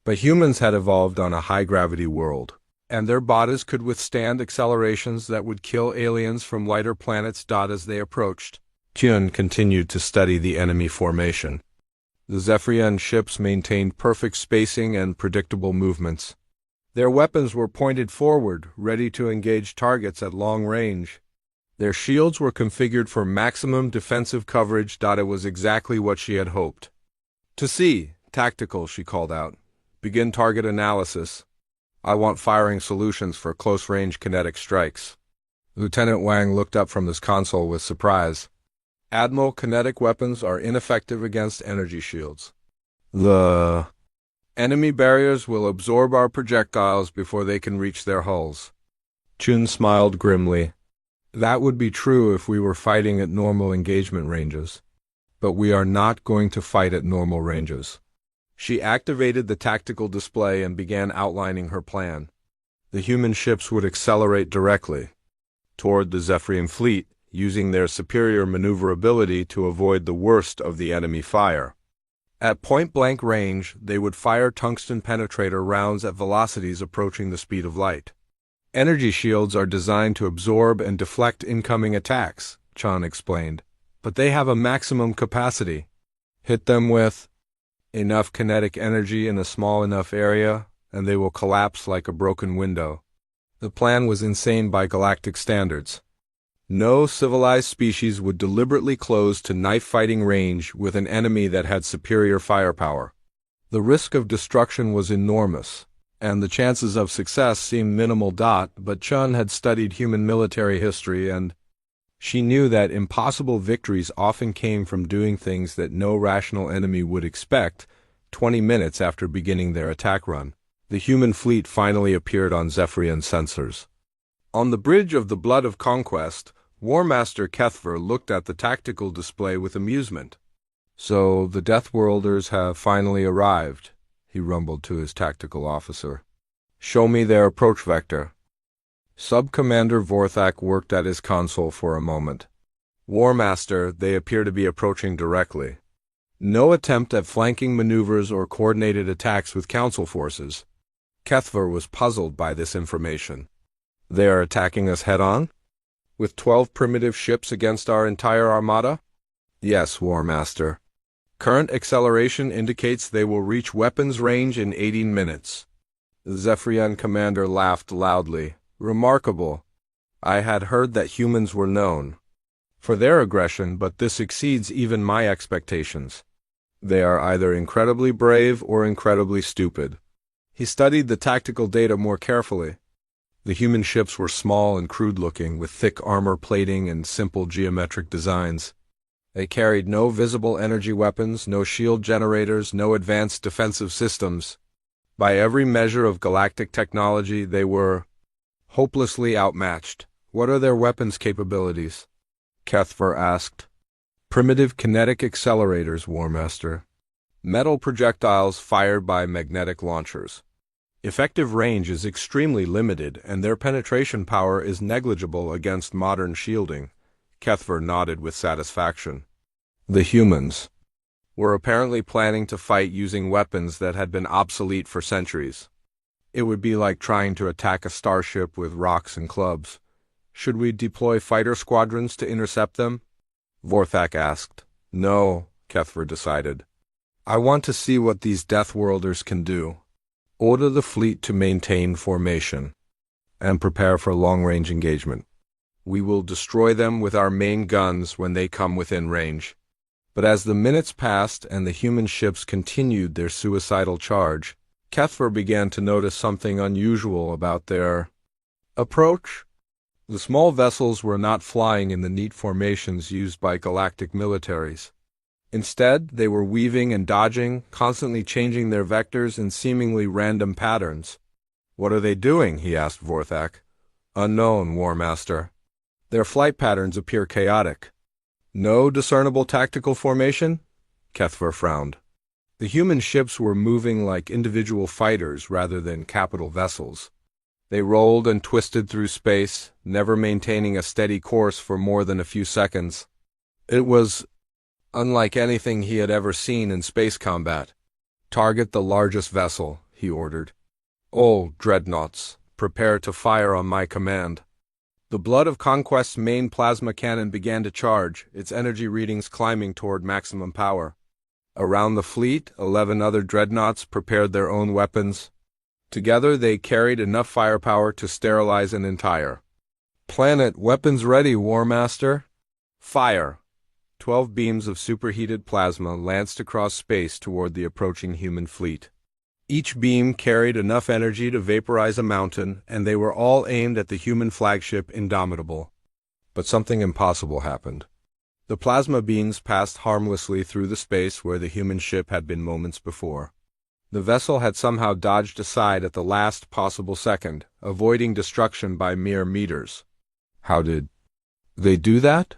But humans had evolved on a high-gravity world, and their bodies could withstand accelerations that would kill aliens from lighter planets. As they approached, Chun continued to study the enemy formation. The Zephyrian ships maintained perfect spacing and predictable movements. Their weapons were pointed forward, ready to engage targets at long range. Their shields were configured for maximum defensive coverage. It was exactly what she had hoped to see. "Tactical," she called out. "Begin target analysis. I want firing solutions for close-range kinetic strikes." Lieutenant Wang looked up from his console with surprise. "Admiral, kinetic weapons are ineffective against energy shields. The enemy barriers will absorb our projectiles before they can reach their hulls." Chun smiled grimly. "That would be true if we were fighting at normal engagement ranges. But we are not going to fight at normal ranges." She activated the tactical display and began outlining her plan. The human ships would accelerate directly toward the Zephyrian fleet, using their superior maneuverability to avoid the worst of the enemy fire. At point-blank range, they would fire tungsten penetrator rounds at velocities approaching the speed of light. Energy shields are designed to absorb and deflect incoming attacks, Chan explained, but they have a maximum capacity. Hit them with enough kinetic energy in a small enough area, and they will collapse like a broken window. The plan was insane by galactic standards. No civilized species would deliberately close to knife-fighting range with an enemy that had superior firepower. The risk of destruction was enormous, and the chances of success seemed minimal. But Chun had studied human military history, and she knew that impossible victories often came from doing things that no rational enemy would expect. 20 minutes after beginning their attack run, the human fleet finally appeared on Zephyrian sensors. On the bridge of the Blood of Conquest, War Master Kethver looked at the tactical display with amusement. "So the Deathworlders have finally arrived," he rumbled to his tactical officer. "Show me their approach vector." Sub-Commander Vorthak worked at his console for a moment. "War Master, they appear to be approaching directly. No attempt at flanking maneuvers or coordinated attacks with Council forces." Kethver was puzzled by this information. "They are attacking us head-on? With 12 primitive ships against our entire armada?" "Yes, War Master. Current acceleration indicates they will reach weapons range in 18 minutes. The Zephyrian commander laughed loudly. "Remarkable. I had heard that humans were known for their aggression, but this exceeds even my expectations. They are either incredibly brave or incredibly stupid." He studied the tactical data more carefully. The human ships were small and crude-looking, with thick armor plating and simple geometric designs. They carried no visible energy weapons, no shield generators, no advanced defensive systems. By every measure of galactic technology, they were hopelessly outmatched. "What are their weapons capabilities?" Kethver asked. "Primitive kinetic accelerators, War Master. Metal projectiles fired by magnetic launchers. Effective range is extremely limited, and their penetration power is negligible against modern shielding." Kethver nodded with satisfaction. The humans were apparently planning to fight using weapons that had been obsolete for centuries. It would be like trying to attack a starship with rocks and clubs. "Should we deploy fighter squadrons to intercept them?" Vorthak asked. "No," Kethver decided. "I want to see what these Deathworlders can do. Order the fleet to maintain formation and prepare for long-range engagement. We will destroy them with our main guns when they come within range." But as the minutes passed and the human ships continued their suicidal charge, Kethver began to notice something unusual about their approach. The small vessels were not flying in the neat formations used by galactic militaries. Instead, they were weaving and dodging, constantly changing their vectors in seemingly random patterns. "What are they doing?" he asked Vorthak. "Unknown, War Master. Their flight patterns appear chaotic." "No discernible tactical formation?" Kethver frowned. The human ships were moving like individual fighters rather than capital vessels. They rolled and twisted through space, never maintaining a steady course for more than a few seconds. It was unlike anything he had ever seen in space combat. "Target the largest vessel," he ordered. "All dreadnoughts, prepare to fire on my command." The Blood of Conquest's main plasma cannon began to charge, its energy readings climbing toward maximum power. Around the fleet, 11 other dreadnoughts prepared their own weapons. Together they carried enough firepower to sterilize an entire planet. "Weapons ready, War Master." "Fire!" 12 beams of superheated plasma lanced across space toward the approaching human fleet. Each beam carried enough energy to vaporize a mountain, and they were all aimed at the human flagship Indomitable. But something impossible happened. The plasma beams passed harmlessly through the space where the human ship had been moments before. The vessel had somehow dodged aside at the last possible second, avoiding destruction by mere meters. "How did they do that?"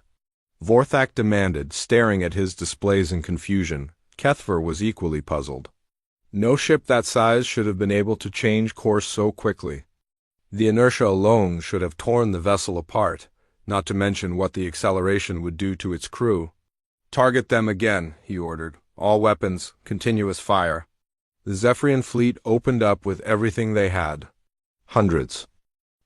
Vorthak demanded, staring at his displays in confusion. Kethver was equally puzzled. No ship that size should have been able to change course so quickly. The inertia alone should have torn the vessel apart, not to mention what the acceleration would do to its crew. "Target them again," he ordered. "All weapons, continuous fire." The Zephyrian fleet opened up with everything they had. Hundreds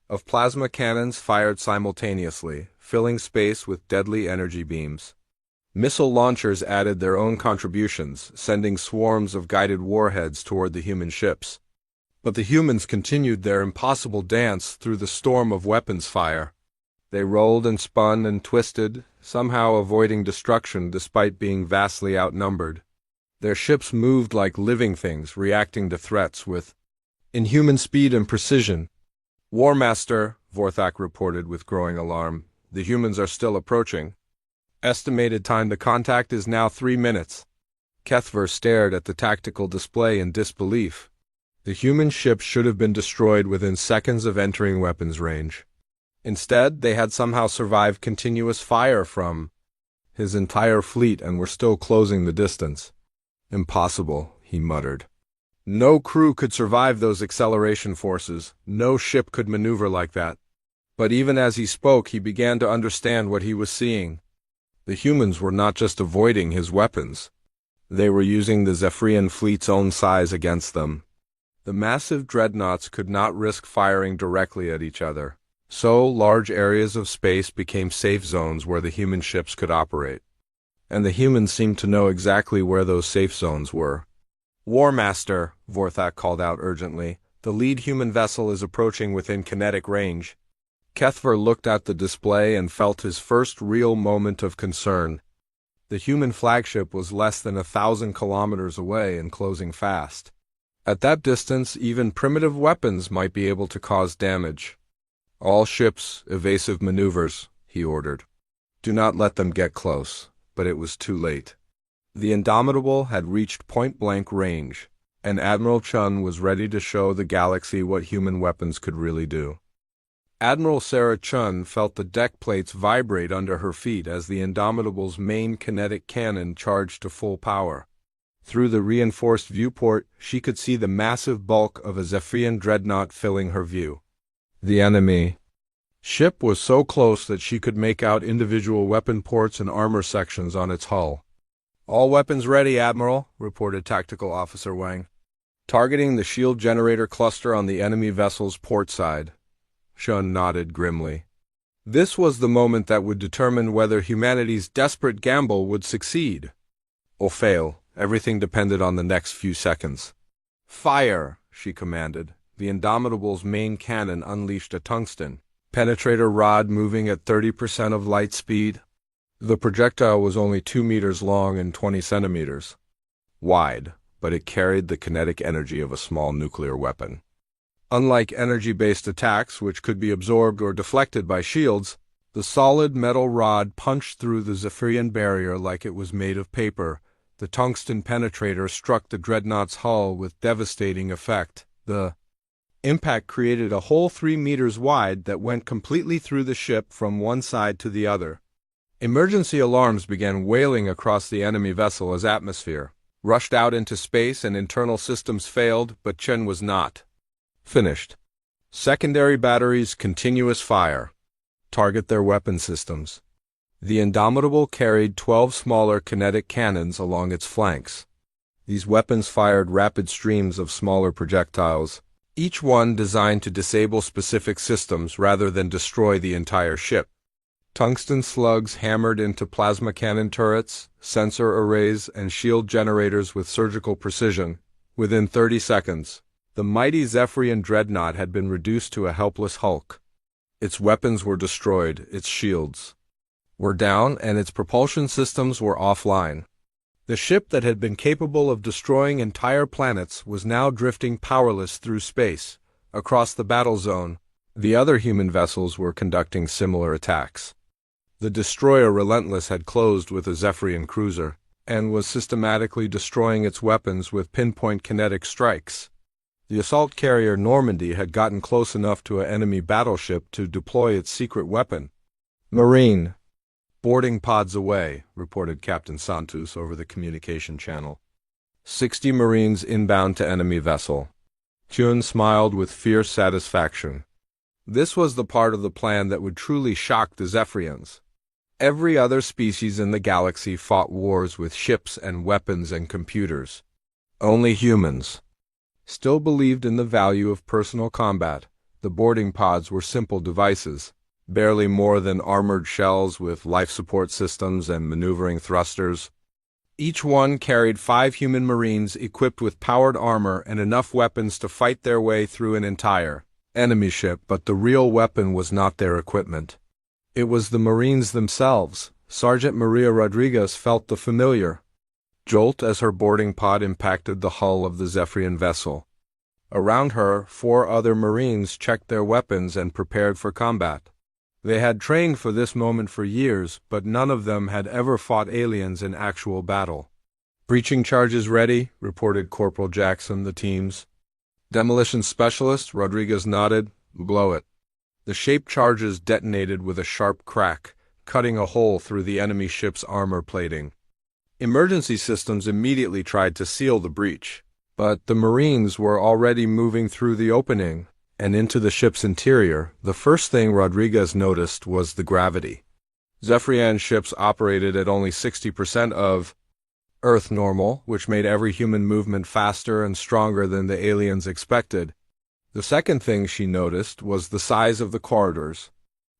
of plasma cannons fired simultaneously, filling space with deadly energy beams. Missile launchers added their own contributions, sending swarms of guided warheads toward the human ships. But the humans continued their impossible dance through the storm of weapons fire. They rolled and spun and twisted, somehow avoiding destruction despite being vastly outnumbered. Their ships moved like living things, reacting to threats with inhuman speed and precision. "War Master," Vorthak reported with growing alarm, "the humans are still approaching. Estimated time to contact is now 3 minutes." Kethver stared at the tactical display in disbelief. The human ships should have been destroyed within seconds of entering weapons range. Instead, they had somehow survived continuous fire from his entire fleet and were still closing the distance. "Impossible," he muttered. "No crew could survive those acceleration forces. No ship could maneuver like that." But even as he spoke, he began to understand what he was seeing. The humans were not just avoiding his weapons. They were using the Zephyrian fleet's own size against them. The massive dreadnoughts could not risk firing directly at each other, so large areas of space became safe zones where the human ships could operate. And the humans seemed to know exactly where those safe zones were. "War Master," Vorthak called out urgently, "the lead human vessel is approaching within kinetic range." Kethver looked at the display and felt his first real moment of concern. The human flagship was less than 1,000 kilometers away and closing fast. At that distance, even primitive weapons might be able to cause damage. "All ships, evasive maneuvers," he ordered. "Do not let them get close." But it was too late. The Indomitable had reached point-blank range, and Admiral Chun was ready to show the galaxy what human weapons could really do. Admiral Sarah Chun felt the deck plates vibrate under her feet as the Indomitable's main kinetic cannon charged to full power. Through the reinforced viewport, she could see the massive bulk of a Zephyrian dreadnought filling her view. The enemy ship was so close that she could make out individual weapon ports and armor sections on its hull. "All weapons ready, Admiral," reported Tactical Officer Wang. "Targeting the shield generator cluster on the enemy vessel's port side." Chun nodded grimly. This was the moment that would determine whether humanity's desperate gamble would succeed or fail. Everything depended on the next few seconds. "Fire!" she commanded. The Indomitable's main cannon unleashed a tungsten penetrator rod moving at 30% of light speed. The projectile was only 2 meters long and 20 centimeters wide, but it carried the kinetic energy of a small nuclear weapon. Unlike energy-based attacks, which could be absorbed or deflected by shields, the solid metal rod punched through the Zephyrian barrier like it was made of paper. The tungsten penetrator struck the dreadnought's hull with devastating effect. The impact created a hole 3 meters wide that went completely through the ship from one side to the other. Emergency alarms began wailing across the enemy vessel as atmosphere rushed out into space and internal systems failed, but Chen was not finished. Secondary batteries, continuous fire. Target their weapon systems. The Indomitable carried 12 smaller kinetic cannons along its flanks. These weapons fired rapid streams of smaller projectiles, each one designed to disable specific systems rather than destroy the entire ship. Tungsten slugs hammered into plasma cannon turrets, sensor arrays, and shield generators with surgical precision. Within 30 seconds, the mighty Zephyrian dreadnought had been reduced to a helpless hulk. Its weapons were destroyed, its shields were down, and its propulsion systems were offline. The ship that had been capable of destroying entire planets was now drifting powerless through space. Across the battle zone, the other human vessels were conducting similar attacks. The destroyer Relentless had closed with a Zephyrian cruiser, and was systematically destroying its weapons with pinpoint kinetic strikes. The assault carrier Normandy had gotten close enough to an enemy battleship to deploy its secret weapon. "Marine, boarding pods away," reported Captain Santos over the communication channel. 60 Marines inbound to enemy vessel. Chun smiled with fierce satisfaction. This was the part of the plan that would truly shock the Zephyrians. Every other species in the galaxy fought wars with ships and weapons and computers. Only humans still believed in the value of personal combat. The boarding pods were simple devices, barely more than armored shells with life support systems and maneuvering thrusters. Each one carried 5 human marines equipped with powered armor and enough weapons to fight their way through an entire enemy ship, but the real weapon was not their equipment. It was the marines themselves. Sergeant Maria Rodriguez felt the familiar jolt as her boarding pod impacted the hull of the Zephyrian vessel. Around her, 4 other marines checked their weapons and prepared for combat. They had trained for this moment for years, but none of them had ever fought aliens in actual battle. "Breaching charges ready," reported Corporal Jackson, the team's demolition specialist. Rodriguez nodded. "Blow it." The shaped charges detonated with a sharp crack, cutting a hole through the enemy ship's armor plating. Emergency systems immediately tried to seal the breach, but the Marines were already moving through the opening and into the ship's interior. The first thing Rodriguez noticed was the gravity. Zephyrian ships operated at only 60% of Earth normal, which made every human movement faster and stronger than the aliens expected. The second thing she noticed was the size of the corridors.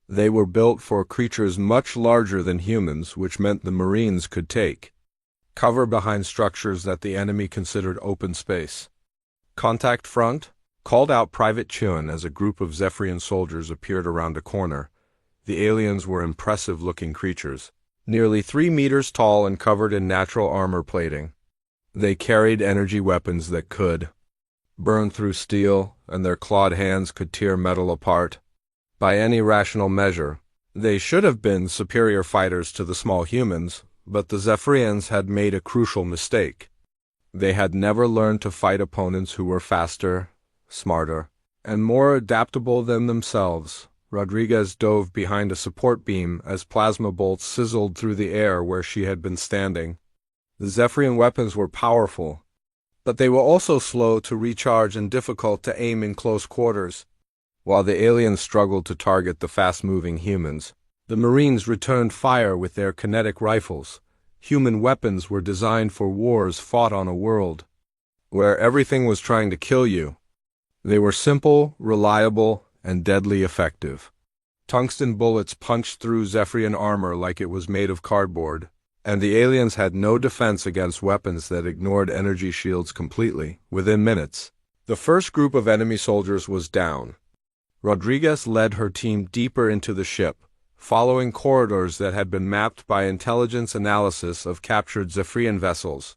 They were built for creatures much larger than humans, which meant the Marines could take cover behind structures that the enemy considered open space. "Contact front," called out Private Chun as a group of Zephyrian soldiers appeared around a corner. The aliens were impressive-looking creatures, nearly 3 meters tall and covered in natural armor plating. They carried energy weapons that could burn through steel, and their clawed hands could tear metal apart. By any rational measure, they should have been superior fighters to the small humans, but the Zephyrians had made a crucial mistake. They had never learned to fight opponents who were faster, smarter, and more adaptable than themselves. Rodriguez dove behind a support beam as plasma bolts sizzled through the air where she had been standing. The Zephyrian weapons were powerful, but they were also slow to recharge and difficult to aim in close quarters. While the aliens struggled to target the fast-moving humans, the Marines returned fire with their kinetic rifles. Human weapons were designed for wars fought on a world where everything was trying to kill you. They were simple, reliable, and deadly effective. Tungsten bullets punched through Zephyrian armor like it was made of cardboard, and the aliens had no defense against weapons that ignored energy shields completely. Within minutes, the first group of enemy soldiers was down. Rodriguez led her team deeper into the ship, following corridors that had been mapped by intelligence analysis of captured Zephyrian vessels.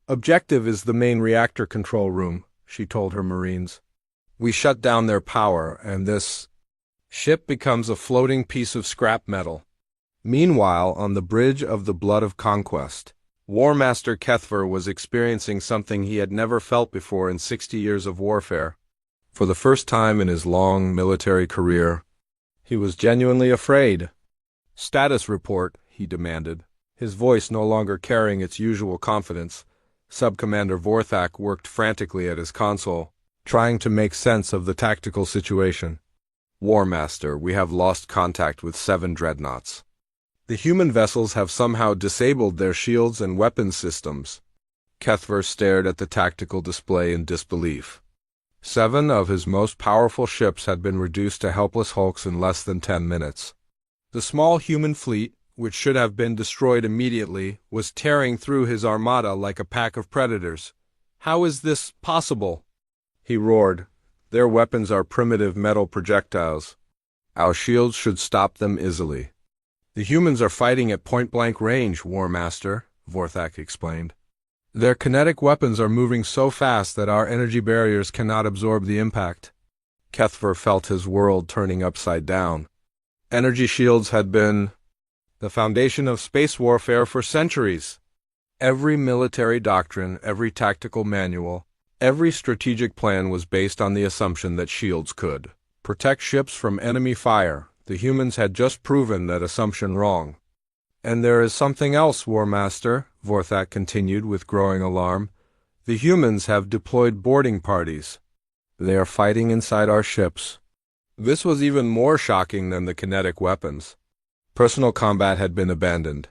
"Objective is the main reactor control room," she told her Marines. "We shut down their power, and this ship becomes a floating piece of scrap metal." Meanwhile, on the bridge of the Blood of Conquest, War Master Kethver was experiencing something he had never felt before in 60 years of warfare. For the first time in his long military career, he was genuinely afraid. "Status report," he demanded, his voice no longer carrying its usual confidence. Sub-Commander Vorthak worked frantically at his console, trying to make sense of the tactical situation. "War Master, we have lost contact with 7 dreadnoughts. The human vessels have somehow disabled their shields and weapons systems." Kethver stared at the tactical display in disbelief. 7 of his most powerful ships had been reduced to helpless hulks in less than 10 minutes. The small human fleet, which should have been destroyed immediately, was tearing through his armada like a pack of predators. "How is this possible?" he roared. "Their weapons are primitive metal projectiles. Our shields should stop them easily." "The humans are fighting at point-blank range, War Master," Vorthak explained. "Their kinetic weapons are moving so fast that our energy barriers cannot absorb the impact." Kethver felt his world turning upside down. Energy shields had been the foundation of space warfare for centuries. Every military doctrine, every tactical manual, every strategic plan was based on the assumption that shields could protect ships from enemy fire. The humans had just proven that assumption wrong. "And there is something else, War Master," Vorthak continued with growing alarm. "The humans have deployed boarding parties. They are fighting inside our ships. This was even more shocking than the kinetic weapons. Personal combat had been abandoned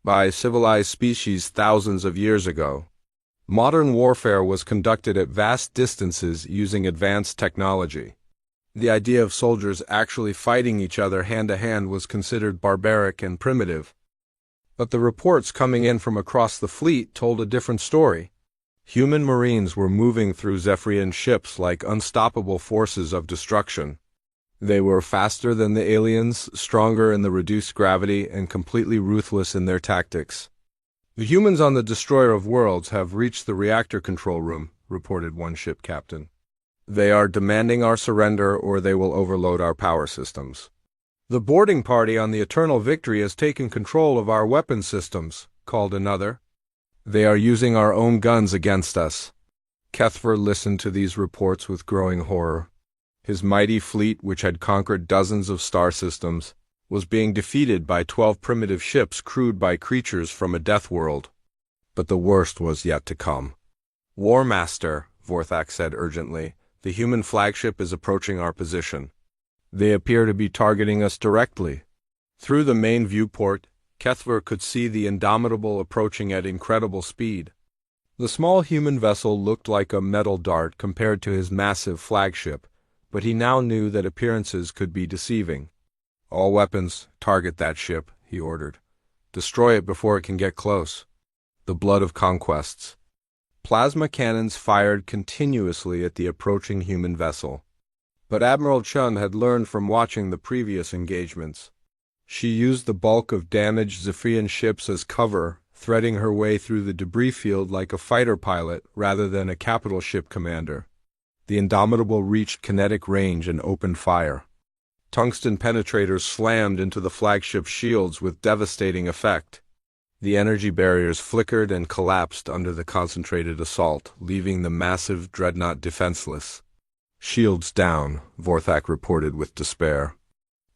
by civilized species thousands of years ago. Modern warfare was conducted at vast distances using advanced technology. The idea of soldiers actually fighting each other hand-to-hand was considered barbaric and primitive. But the reports coming in from across the fleet told a different story. Human marines were moving through Zephyrian ships like unstoppable forces of destruction. They were faster than the aliens, stronger in the reduced gravity, and completely ruthless in their tactics. "The humans on the Destroyer of Worlds have reached the reactor control room," reported one ship captain. "They are demanding our surrender or they will overload our power systems." "The boarding party on the Eternal Victory has taken control of our weapon systems," called another. "They are using our own guns against us." Kethver listened to these reports with growing horror. His mighty fleet, which had conquered dozens of star systems, was being defeated by 12 primitive ships crewed by creatures from a death world. But the worst was yet to come. "War Master," Vorthak said urgently, "the human flagship is approaching our position. They appear to be targeting us directly." Through the main viewport, Kethver could see the Indomitable approaching at incredible speed. The small human vessel looked like a metal dart compared to his massive flagship, but he now knew that appearances could be deceiving. "All weapons, target that ship," he ordered. "Destroy it before it can get close." The blood of conquests. Plasma cannons fired continuously at the approaching human vessel. But Admiral Chun had learned from watching the previous engagements. She used the bulk of damaged Zephyrian ships as cover, threading her way through the debris field like a fighter pilot rather than a capital ship commander. The Indomitable reached kinetic range and opened fire. Tungsten penetrators slammed into the flagship's shields with devastating effect. The energy barriers flickered and collapsed under the concentrated assault, leaving the massive dreadnought defenseless. "Shields down," Vorthak reported with despair.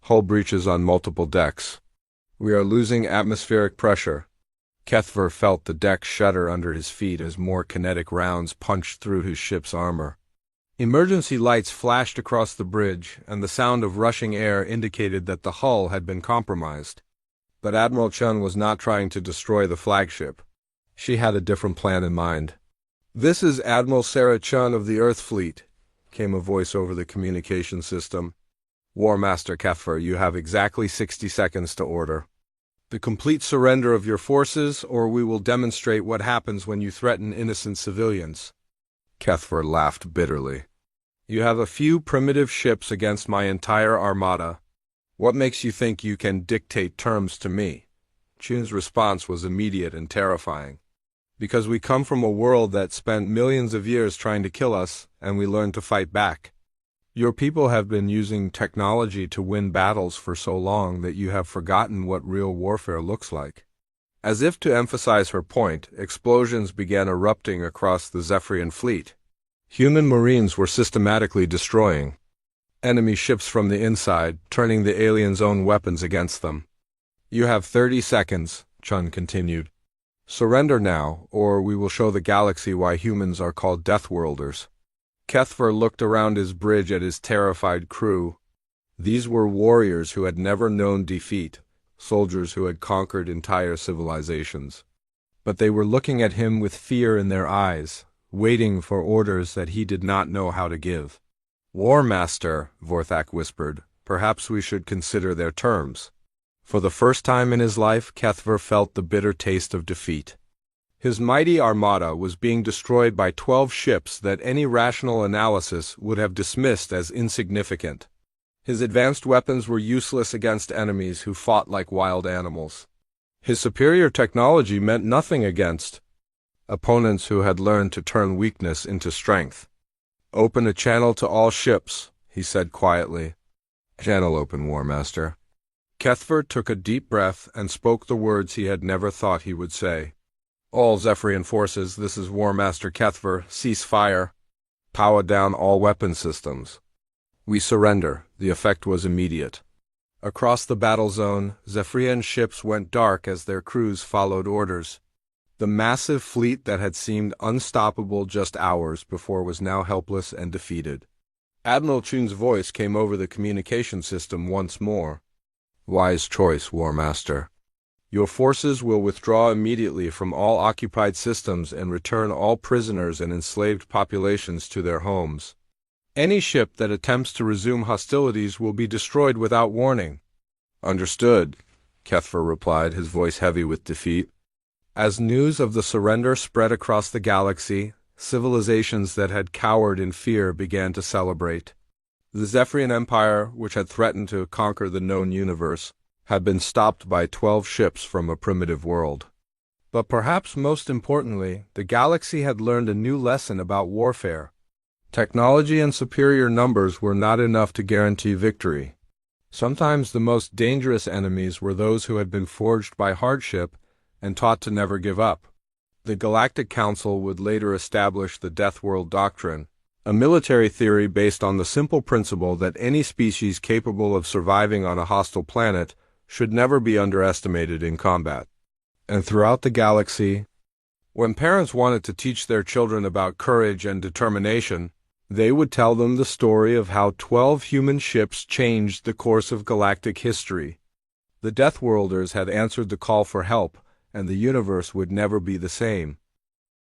"Hull breaches on multiple decks. We are losing atmospheric pressure." Kethver felt the deck shudder under his feet as more kinetic rounds punched through his ship's armor. Emergency lights flashed across the bridge, and the sound of rushing air indicated that the hull had been compromised. But Admiral Chun was not trying to destroy the flagship. She had a different plan in mind. "This is Admiral Sarah Chun of the Earth Fleet," came a voice over the communication system. "War Master Kethver, you have exactly 60 seconds to order the complete surrender of your forces, or we will demonstrate what happens when you threaten innocent civilians." Kethver laughed bitterly. "You have a few primitive ships against my entire armada. What makes you think you can dictate terms to me?" Chun's response was immediate and terrifying. "Because we come from a world that spent millions of years trying to kill us, and we learned to fight back. Your people have been using technology to win battles for so long that you have forgotten what real warfare looks like." As if to emphasize her point, explosions began erupting across the Zephyrian fleet. Human marines were systematically destroying enemy ships from the inside, turning the aliens' own weapons against them. "You have 30 seconds, Chun continued. "Surrender now, or we will show the galaxy why humans are called Deathworlders." Kethver looked around his bridge at his terrified crew. These were warriors who had never known defeat, soldiers who had conquered entire civilizations. But they were looking at him with fear in their eyes, waiting for orders that he did not know how to give. "War Master," Vorthak whispered, "perhaps we should consider their terms." For the first time in his life, Kethver felt the bitter taste of defeat. His mighty armada was being destroyed by 12 ships that any rational analysis would have dismissed as insignificant. His advanced weapons were useless against enemies who fought like wild animals. His superior technology meant nothing against opponents who had learned to turn weakness into strength. "Open a channel to all ships," he said quietly. "Channel open, War Master." Kethver took a deep breath and spoke the words he had never thought he would say. "All Zephyrian forces, this is War Master Kethver. Cease fire. Power down all weapon systems. We surrender." The effect was immediate. Across the battle zone, Zephyrian ships went dark as their crews followed orders. The massive fleet that had seemed unstoppable just hours before was now helpless and defeated. Admiral Chun's voice came over the communication system once more. Wise choice, War Master. Your forces will withdraw immediately from all occupied systems and return all prisoners and enslaved populations to their homes. Any ship that attempts to resume hostilities will be destroyed without warning. Understood, Kethfer replied, his voice heavy with defeat. As news of the surrender spread across the galaxy, civilizations that had cowered in fear began to celebrate. The Zephyrian Empire, which had threatened to conquer the known universe, had been stopped by 12 ships from a primitive world. But perhaps most importantly, the galaxy had learned a new lesson about warfare. Technology and superior numbers were not enough to guarantee victory. Sometimes the most dangerous enemies were those who had been forged by hardship and taught to never give up. The Galactic Council would later establish the Deathworld Doctrine, a military theory based on the simple principle that any species capable of surviving on a hostile planet should never be underestimated in combat. And throughout the galaxy, when parents wanted to teach their children about courage and determination, they would tell them the story of how 12 human ships changed the course of galactic history. The Deathworlders had answered the call for help, and the universe would never be the same.